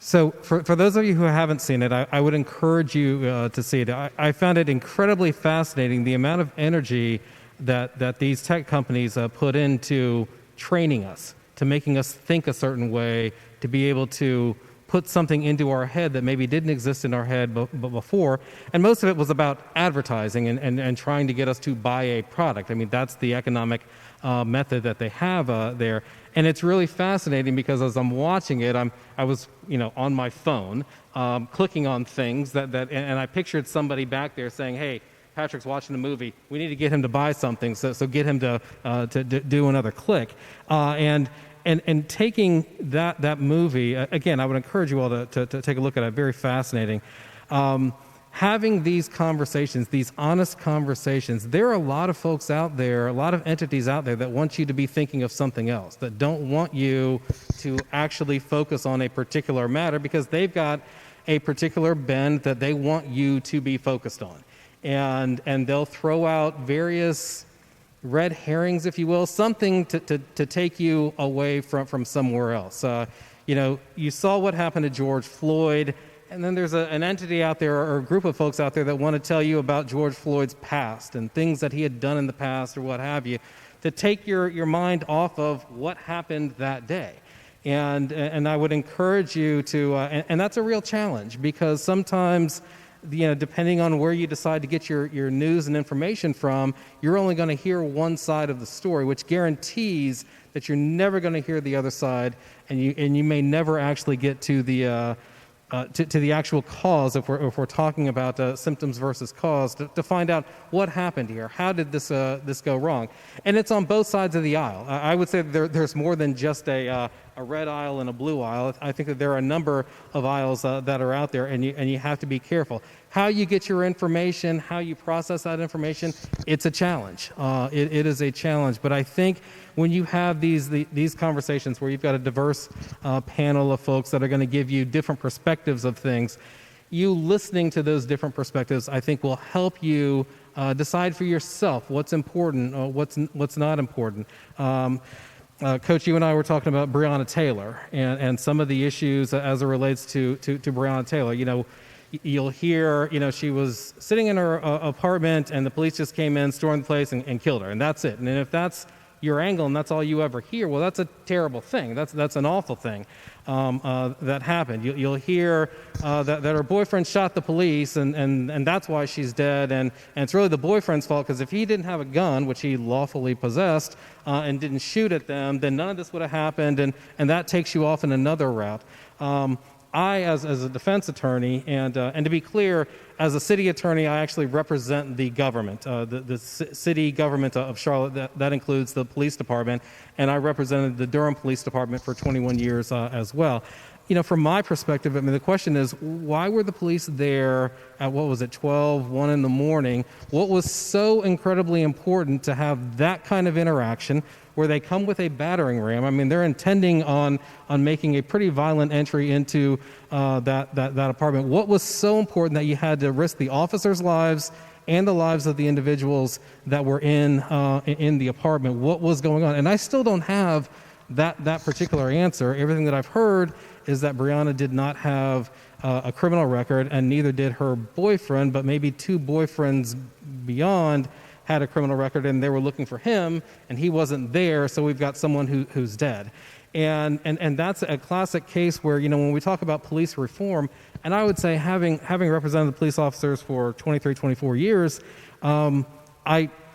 So for those of you who haven't seen it, I would encourage you to see it. I found it incredibly fascinating, the amount of energy that these tech companies put into training us, to making us think a certain way, to be able to put something into our head that maybe didn't exist in our head before. And most of it was about advertising and trying to get us to buy a product. I mean, that's the economic method that they have there. And it's really fascinating because as I'm watching it, I was on my phone, clicking on things and I pictured somebody back there saying, "Hey, Patrick's watching a movie. We need to get him to buy something, so get him to do another click." And taking that movie, again, I would encourage you all to take a look at it. Very fascinating. Having these conversations, these honest conversations, there are a lot of folks out there, a lot of entities out there that want you to be thinking of something else, that don't want you to actually focus on a particular matter because they've got a particular bend that they want you to be focused on. And they'll throw out various red herrings, if you will, something to take you away from somewhere else. You saw what happened to George Floyd, and then there's an entity out there or a group of folks out there that want to tell you about George Floyd's past and things that he had done in the past or what have you, to take your mind off of what happened that day. And I would encourage you to, and that's a real challenge because sometimes, depending on where you decide to get your news and information from, you're only going to hear one side of the story, which guarantees that you're never going to hear the other side, and you may never actually get to the actual cause if we're talking about symptoms versus cause to find out what happened here. How did this go wrong? And it's on both sides of the aisle. I would say there's more than just a red aisle and a blue aisle. I think that there are a number of aisles that are out there, and you have to be careful. How you get your information, how you process that information, it's a challenge. It is a challenge. But I think when you have these conversations where you've got a diverse panel of folks that are going to give you different perspectives of things, you listening to those different perspectives, I think, will help you decide for yourself what's important or what's not important. Coach, you and I were talking about Breonna Taylor and some of the issues as it relates to Breonna Taylor. You'll hear, she was sitting in her apartment and the police just came in, stormed the place and killed her, and that's it. And if that's your angle and that's all you ever hear, well, that's a terrible thing. That's an awful thing that happened. You'll hear that her boyfriend shot the police and that's why she's dead, and it's really the boyfriend's fault because if he didn't have a gun, which he lawfully possessed, and didn't shoot at them, then none of this would have happened, and that takes you off in another route. I, as a defense attorney, and to be clear, as a city attorney, I actually represent the government, the city government of Charlotte. That includes the police department, and I represented the Durham Police Department for 21 years as well. From my perspective, I mean, the question is, why were the police there at, 1 in the morning? What was so incredibly important to have that kind of interaction where they come with a battering ram? I mean, they're intending on making a pretty violent entry into that apartment. What was so important that you had to risk the officers' lives and the lives of the individuals that were in the apartment? What was going on? And I still don't have that particular answer. Everything that I've heard is that Breonna did not have a criminal record, and neither did her boyfriend, but maybe two boyfriends beyond had a criminal record, and they were looking for him, and he wasn't there, so we've got someone who's dead. And that's a classic case where, when we talk about police reform, and I would say having represented the police officers for 23, 24 years,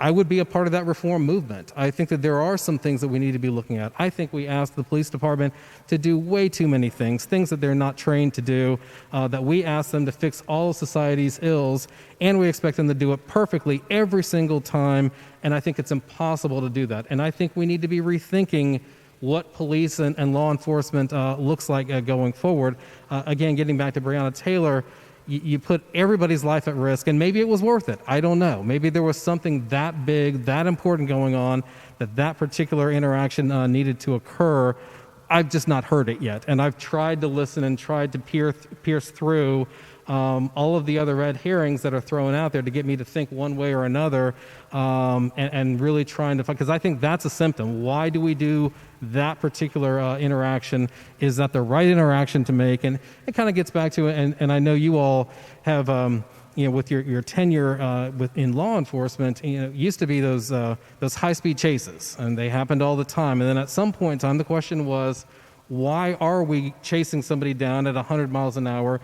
I would be a part of that reform movement. I think that there are some things that we need to be looking at. I think we ask the police department to do way too many things that they're not trained to do, that we ask them to fix all of society's ills, and we expect them to do it perfectly every single time, and I think it's impossible to do that. And I think we need to be rethinking what police and law enforcement looks like going forward. Again, getting back to Breonna Taylor, you put everybody's life at risk, and maybe it was worth it. I don't know. Maybe there was something that big, that important going on, that particular interaction needed to occur. I've just not heard it yet, and I've tried to listen and tried to pierce through all of the other red herrings that are thrown out there to get me to think one way or another, and really trying to find, because I think that's a symptom. Why do we do that particular interaction? Is that the right interaction to make? And it kind of gets back to it, and I know you all have, with your tenure in law enforcement, it used to be those high-speed chases, and they happened all the time. And then at some point in time, the question was, why are we chasing somebody down at 100 miles an hour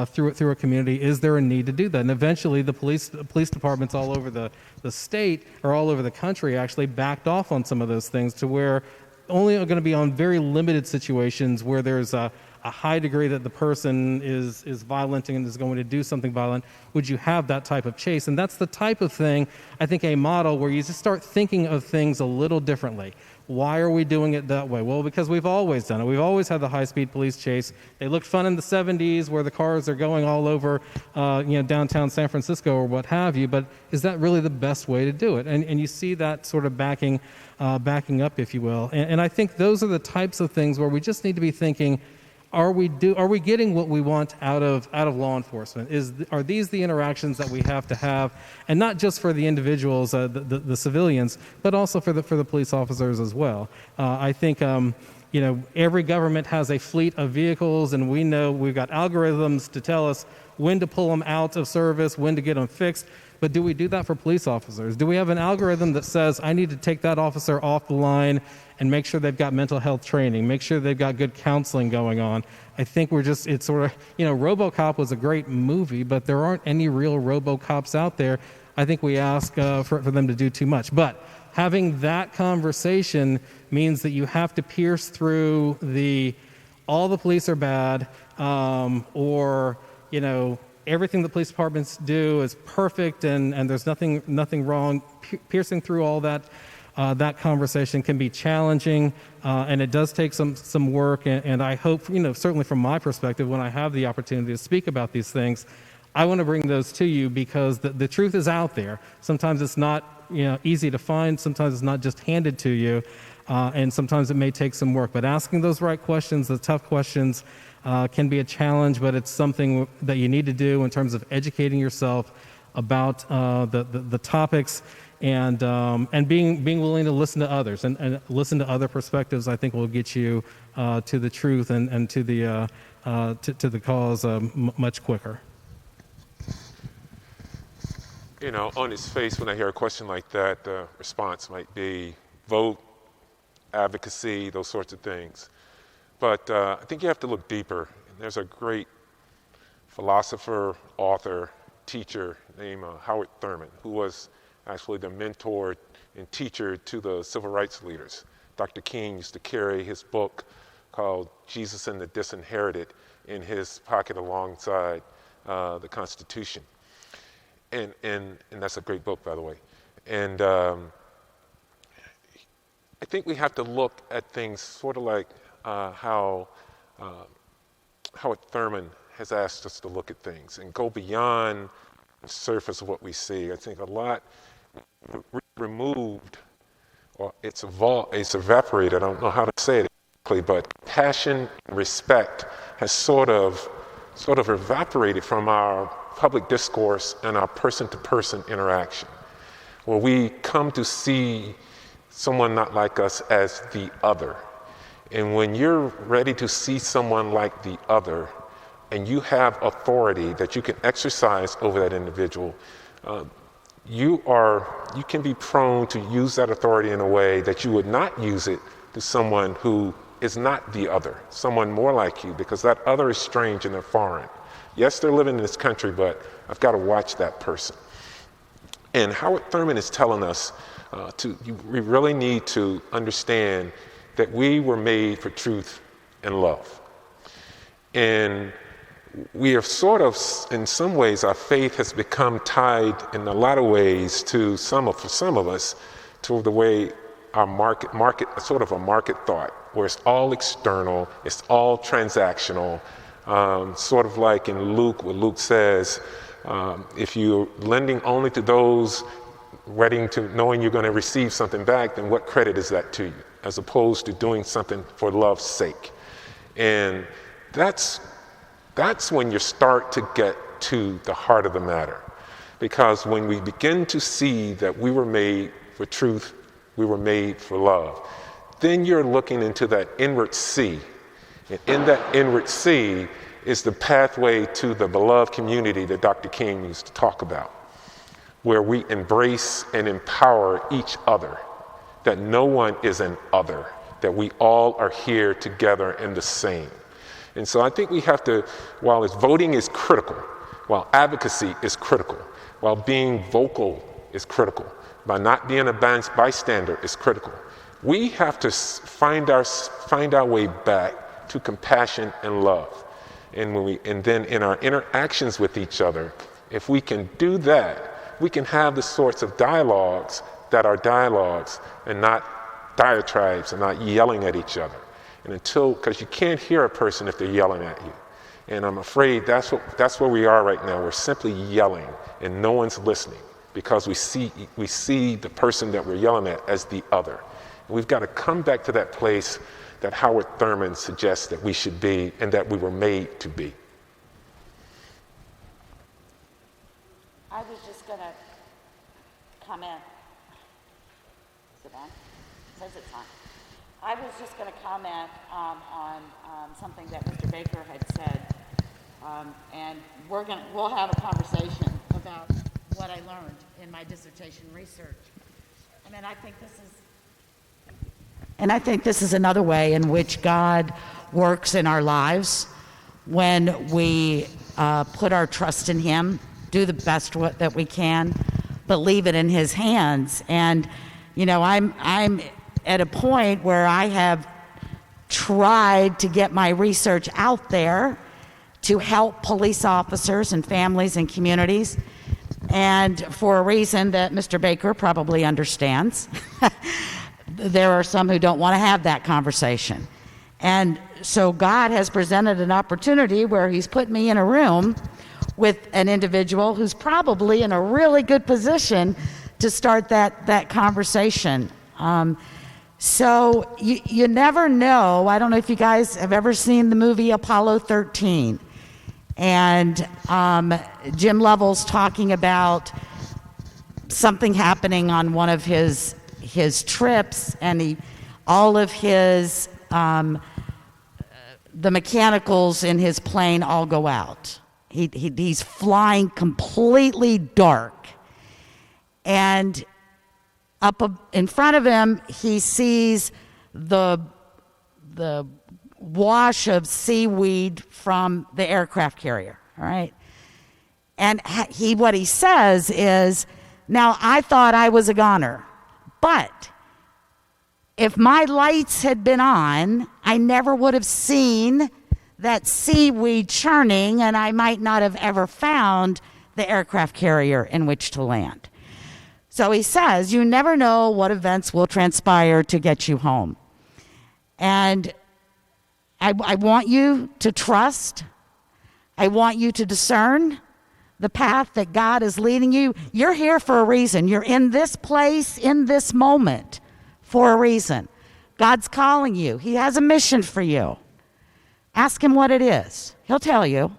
through a community? Is there a need to do that? And eventually the police departments all over the state, or all over the country, actually backed off on some of those things to where only are going to be on very limited situations where there's a high degree that the person is violent and is going to do something violent, would you have that type of chase? And that's the type of thing, I think, a model where you just start thinking of things a little differently. Why are we doing it that way? Well, because we've always done it. We've always had the high-speed police chase. They looked fun in the 70s where the cars are going all over downtown San Francisco or what have you, but is that really the best way to do it? And you see that sort of backing up, if you will. And I think those are the types of things where we just need to be thinking, are we getting what we want out of law enforcement? Are these the interactions that we have to have, and not just for the individuals, the civilians, but also for the police officers as well? I think every government has a fleet of vehicles, and we know we've got algorithms to tell us when to pull them out of service, when to get them fixed. But do we do that for police officers? Do we have an algorithm that says, I need to take that officer off the line and make sure they've got mental health training, make sure they've got good counseling going on? I think it's sort of, RoboCop was a great movie, but there aren't any real RoboCops out there. I think we ask for them to do too much. But having that conversation means that you have to pierce through all the police are bad, or, everything the police departments do is perfect and there's nothing wrong. Piercing through all that conversation can be challenging, and it does take some work. And I hope, certainly from my perspective, when I have the opportunity to speak about these things, I want to bring those to you because the truth is out there. Sometimes it's not easy to find. Sometimes it's not just handed to you, and sometimes it may take some work. But asking those right questions, the tough questions, can be a challenge, but it's something that you need to do in terms of educating yourself about the topics, and being willing to listen to others and listen to other perspectives. I think will get you to the truth and to the cause much quicker. On its face, when I hear a question like that, the response might be vote, advocacy, those sorts of things. But I think you have to look deeper. There's a great philosopher, author, teacher named Howard Thurman, who was actually the mentor and teacher to the civil rights leaders. Dr. King used to carry his book, called Jesus and the Disinherited in his pocket alongside the Constitution. And that's a great book, by the way. And I think we have to look at things sort of like how Howard Thurman has asked us to look at things and go beyond the surface of what we see. I think a lot removed, or it's evaporated, I don't know how to say it exactly, but passion and respect has sort of evaporated from our public discourse and our person-to-person interaction, where we come to see someone not like us as the other. And when you're ready to see someone like the other, and you have authority that you can exercise over that individual, you can be prone to use that authority in a way that you would not use it to someone who is not the other, someone more like you, because that other is strange and they're foreign. Yes, they're living in this country, but I've got to watch that person. And Howard Thurman is telling us we really need to understand that we were made for truth and love. And we are sort of, in some ways, our faith has become tied in a lot of ways to for some of us, to the way our market, sort of a market thought, where it's all external, it's all transactional, sort of like in Luke, what Luke says, if you're lending only to those ready to knowing you're going to receive something back, then what credit is that to you, as opposed to doing something for love's sake? And that's when you start to get to the heart of the matter. Because when we begin to see that we were made for truth, we were made for love, then you're looking into that inward sea. And in that inward sea is the pathway to the beloved community that Dr. King used to talk about, where we embrace and empower each other, that no one is an other, that we all are here together in the same. And so I think we have to, while voting is critical, while advocacy is critical, while being vocal is critical, by not being a bystander is critical, we have to find our way back to compassion and love. And then in our interactions with each other, if we can do that, we can have the sorts of dialogues that are dialogues and not diatribes and not yelling at each other. And because you can't hear a person if they're yelling at you. And I'm afraid that's where we are right now. We're simply yelling and no one's listening because we see the person that we're yelling at as the other. And we've got to come back to that place that Howard Thurman suggests that we should be and that we were made to be. I was just going to comment. Sit down. It says it's on. I was just going to comment on something that Mr. Baker had said, and we'll have a conversation about what I learned in my dissertation research. And I think this is another way in which God works in our lives when we put our trust in Him, do the best that we can, but leave it in His hands. And I'm at a point where I have tried to get my research out there to help police officers and families and communities, and for a reason that Mr. Baker probably understands. There are some who don't want to have that conversation. And so God has presented an opportunity where He's put me in a room with an individual who's probably in a really good position to start that conversation. So you never know. I don't know if you guys have ever seen the movie Apollo 13. And Jim Lovell's talking about something happening on one of his trips, and all of his the mechanicals in his plane all go out. He's flying completely dark, and up in front of him, he sees the wash of seaweed from the aircraft carrier, all right? And what he says is, now I thought I was a goner, but if my lights had been on, I never would have seen that seaweed churning, and I might not have ever found the aircraft carrier in which to land. So he says, you never know what events will transpire to get you home. And I want you to trust. I want you to discern the path that God is leading you. You're here for a reason. You're in this place, in this moment, for a reason. God's calling you. He has a mission for you. Ask him what it is. He'll tell you.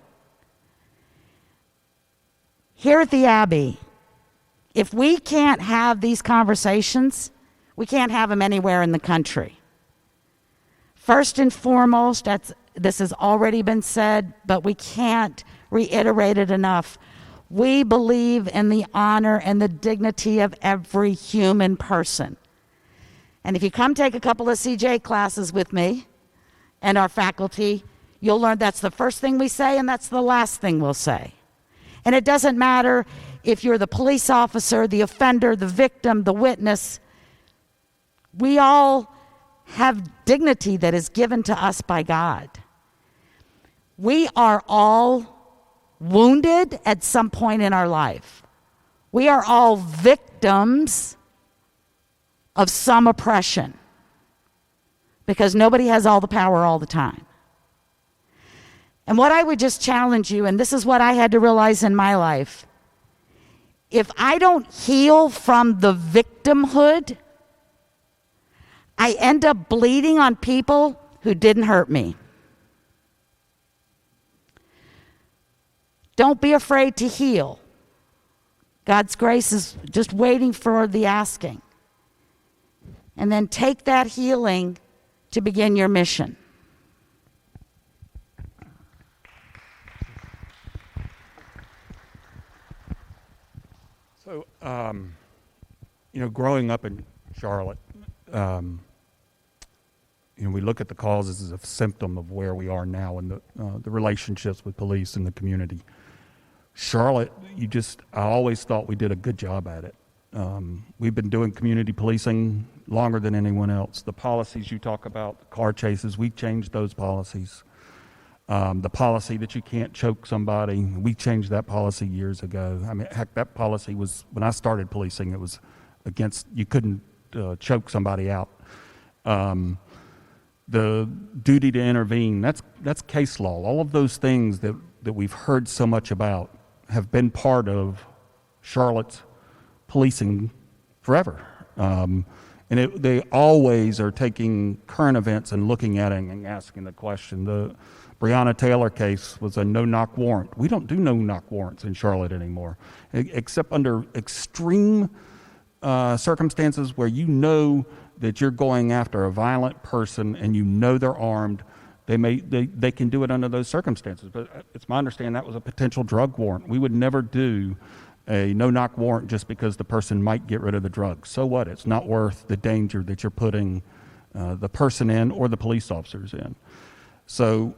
Here at the Abbey, if we can't have these conversations, we can't have them anywhere in the country. First and foremost, this has already been said, but we can't reiterate it enough. We believe in the honor and the dignity of every human person. And if you come take a couple of CJ classes with me and our faculty, you'll learn that's the first thing we say and that's the last thing we'll say. And it doesn't matter if you're the police officer, the offender, the victim, the witness. We all have dignity that is given to us by God. We are all wounded at some point in our life. We are all victims of some oppression because nobody has all the power all the time. And what I would just challenge you, and this is what I had to realize in my life, if I don't heal from the victimhood, I end up bleeding on people who didn't hurt me. Don't be afraid to heal. God's grace is just waiting for the asking. And then take that healing to begin your mission. So, growing up in Charlotte, we look at the causes as a symptom of where we are now and the relationships with police and the community. Charlotte, I always thought we did a good job at it. We've been doing community policing longer than anyone else. The policies you talk about, car chases, we changed those policies. The policy that you can't choke somebody, we changed that policy years ago. I mean, heck, that policy was, when I started policing, it was against, you couldn't choke somebody out. The duty to intervene, that's case law. All of those things that we've heard so much about have been part of Charlotte's policing forever. They always are taking current events and looking at it and asking the question. The Breonna Taylor case was a no-knock warrant. We don't do no-knock warrants in Charlotte anymore, except under extreme circumstances where you know that you're going after a violent person and you know they're armed. They can do it under those circumstances. But it's my understanding that was a potential drug warrant. We would never do a no-knock warrant just because the person might get rid of the drugs. So what? It's not worth the danger that you're putting the person in or the police officers in. So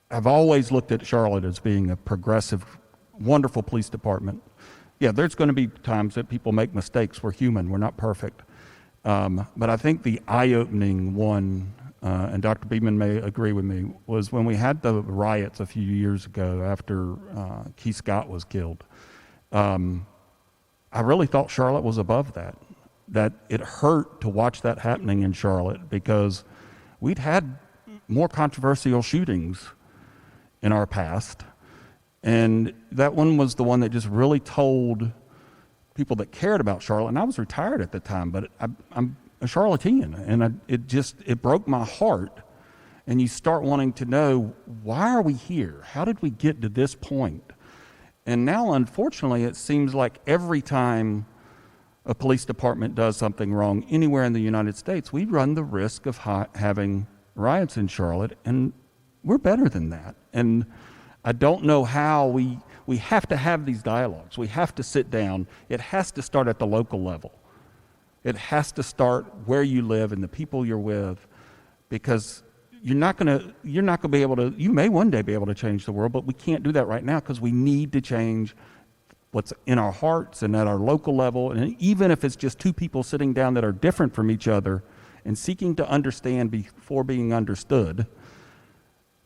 I've always looked at Charlotte as being a progressive, wonderful police department. Yeah, there's going to be times that people make mistakes. We're human. We're not perfect. But I think the eye-opening one, and Dr. Beeman may agree with me, was when we had the riots a few years ago after Keith Scott was killed. I really thought Charlotte was above that it hurt to watch that happening in Charlotte because we'd had more controversial shootings in our past. And that one was the one that just really told people that cared about Charlotte. And I was retired at the time, but I'm a Charlottean, and it broke my heart. And you start wanting to know, why are we here? How did we get to this point? And now, unfortunately, it seems like every time a police department does something wrong anywhere in the United States, we run the risk of having riots in Charlotte, and we're better than that. And I don't know how we have to have these dialogues. We have to sit down. It has to start at the local level. It has to start where you live and the people you're with, because you're not going to be able to, you may one day be able to change the world, but we can't do that right now because we need to change what's in our hearts and at our local level. And even if it's just two people sitting down that are different from each other and seeking to understand before being understood,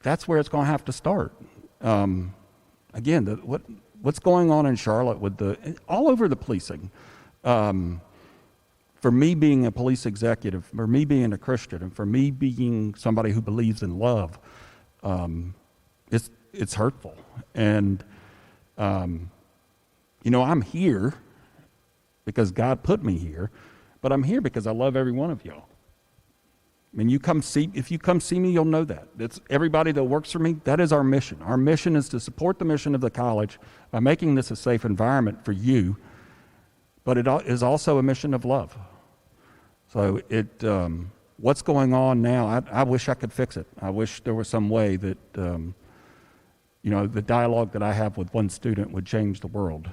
that's where it's going to have to start. Again, what's going on in Charlotte with all over the policing. For me being a police executive, for me being a Christian, and for me being somebody who believes in love, it's hurtful. And, I'm here because God put me here, but I'm here because I love every one of y'all. I mean, if you come see me, you'll know that. It's everybody that works for me, that is our mission. Our mission is to support the mission of the college by making this a safe environment for you, but it is also a mission of love. So what's going on now, I wish I could fix it. I wish there was some way that, the dialogue that I have with one student would change the world.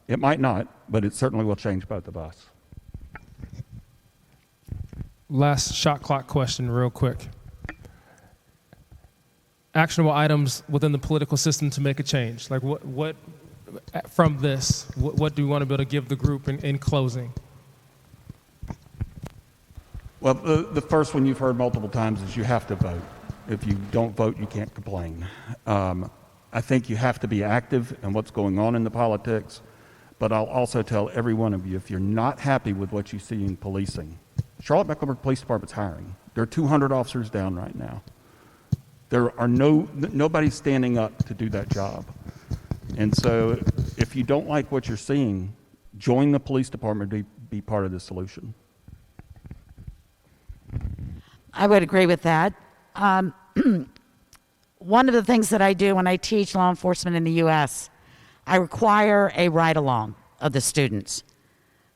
It might not, but it certainly will change both of us. Last shot clock question real quick. Actionable items within the political system to make a change. Like what from this, what do you want to be able to give the group in closing? Well, the first one you've heard multiple times is you have to vote. If you don't vote, you can't complain. I think you have to be active in what's going on in the politics, but I'll also tell every one of you, if you're not happy with what you see in policing, Charlotte-Mecklenburg Police Department's hiring. There are 200 officers down right now. There are nobody standing up to do that job. And so if you don't like what you're seeing, join the police department to be part of the solution. I would agree with that. One of the things that I do when I teach law enforcement in the U.S., I require a ride-along of the students.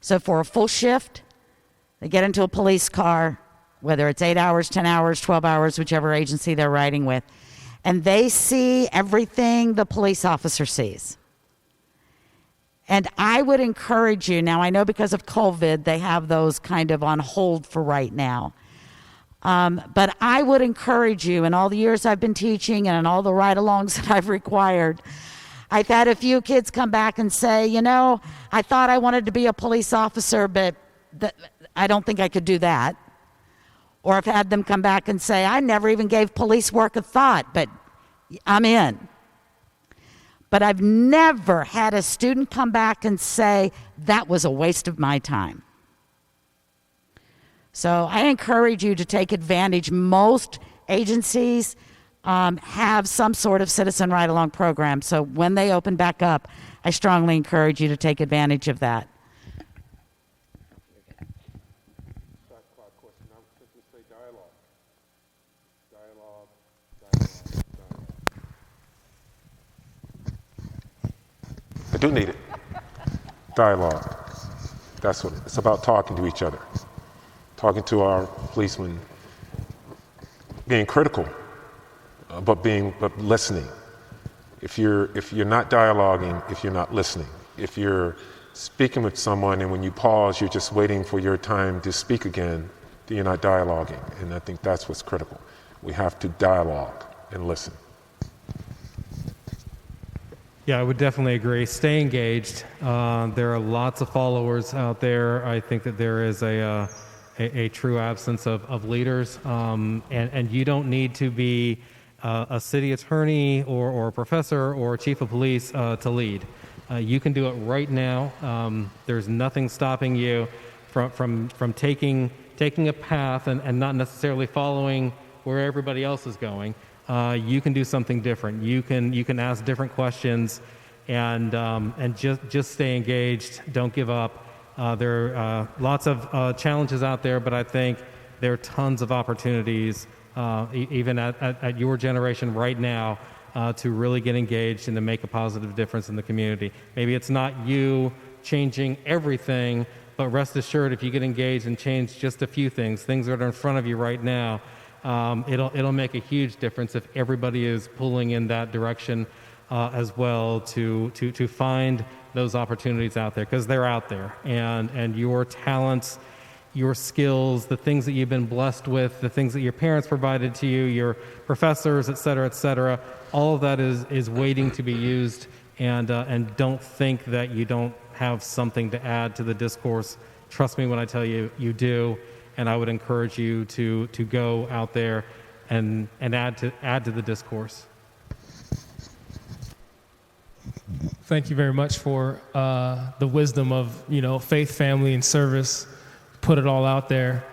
So for a full shift, they get into a police car, whether it's 8 hours, 10 hours, 12 hours, whichever agency they're riding with, and they see everything the police officer sees. And I would encourage you, now I know because of COVID, they have those kind of on hold for right now. But I would encourage you, in all the years I've been teaching and in all the ride-alongs that I've required, I've had a few kids come back and say, I thought I wanted to be a police officer, but I don't think I could do that. Or I've had them come back and say, I never even gave police work a thought, but I'm in. But I've never had a student come back and say, that was a waste of my time. So I encourage you to take advantage. Most agencies have some sort of citizen ride-along program. So when they open back up, I strongly encourage you to take advantage of that. I do need it. Dialogue. That's what it's about, talking to each other. Talking to our policemen, being critical, but listening. If you're not dialoguing, if you're not listening, if you're speaking with someone and when you pause, you're just waiting for your time to speak again, then you're not dialoguing. And I think that's what's critical. We have to dialogue and listen. Yeah, I would definitely agree. Stay engaged. There are lots of followers out there. I think that there is a true absence of leaders, and you don't need to be a city attorney or a professor or a chief of police to lead. You can do it right now. There's nothing stopping you from taking a path and not necessarily following where everybody else is going. You can do something different. You can ask different questions, and just stay engaged. Don't give up. There are lots of challenges out there, but I think there are tons of opportunities, even at your generation right now, to really get engaged and to make a positive difference in the community. Maybe it's not you changing everything, but rest assured, if you get engaged and change just a few things that are in front of you right now, it'll make a huge difference if everybody is pulling in that direction as well to find those opportunities out there, because they're out there, and your talents, your skills, the things that you've been blessed with, the things that your parents provided to you, your professors, et cetera, all of that is waiting to be used, and don't think that you don't have something to add to the discourse. Trust me when I tell you, you do, and I would encourage you to go out there and add to the discourse. Thank you very much for the wisdom of, faith, family, and service. Put it all out there.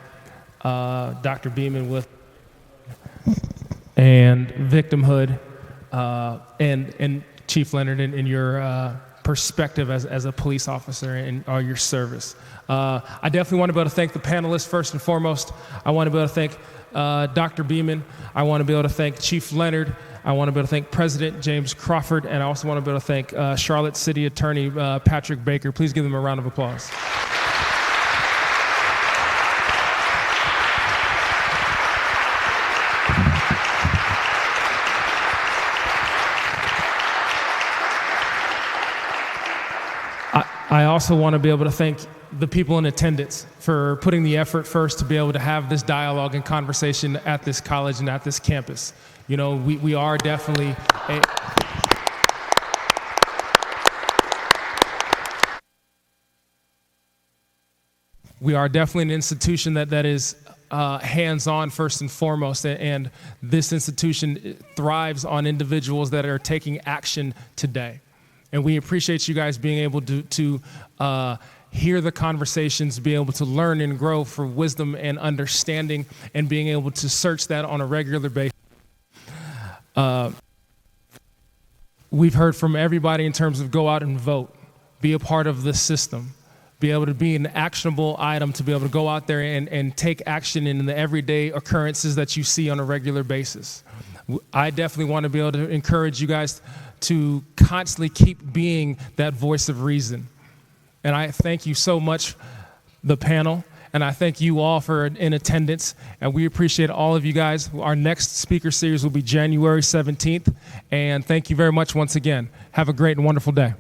Dr. Beeman with and victimhood, and Chief Leonard in your perspective as a police officer and your service. I definitely want to be able to thank the panelists first and foremost. I want to be able to thank Dr. Beeman. I want to be able to thank Chief Leonard. I want to be able to thank President James Crawford, and I also want to be able to thank Charlotte City Attorney Patrick Baker. Please give them a round of applause. I also want to be able to thank the people in attendance for putting the effort first to be able to have this dialogue and conversation at this college and at this campus. We are definitely an institution that is hands-on first and foremost, and this institution thrives on individuals that are taking action today. And we appreciate you guys being able to hear the conversations, be able to learn and grow for wisdom and understanding, and being able to search that on a regular basis. We've heard from everybody in terms of go out and vote, be a part of the system, be able to be an actionable item, to be able to go out there and take action in the everyday occurrences that you see on a regular basis. I definitely want to be able to encourage you guys to constantly keep being that voice of reason. And I thank you so much, the panel, and I thank you all for in attendance, and we appreciate all of you guys. Our next speaker series will be January 17th, and thank you very much once again. Have a great and wonderful day.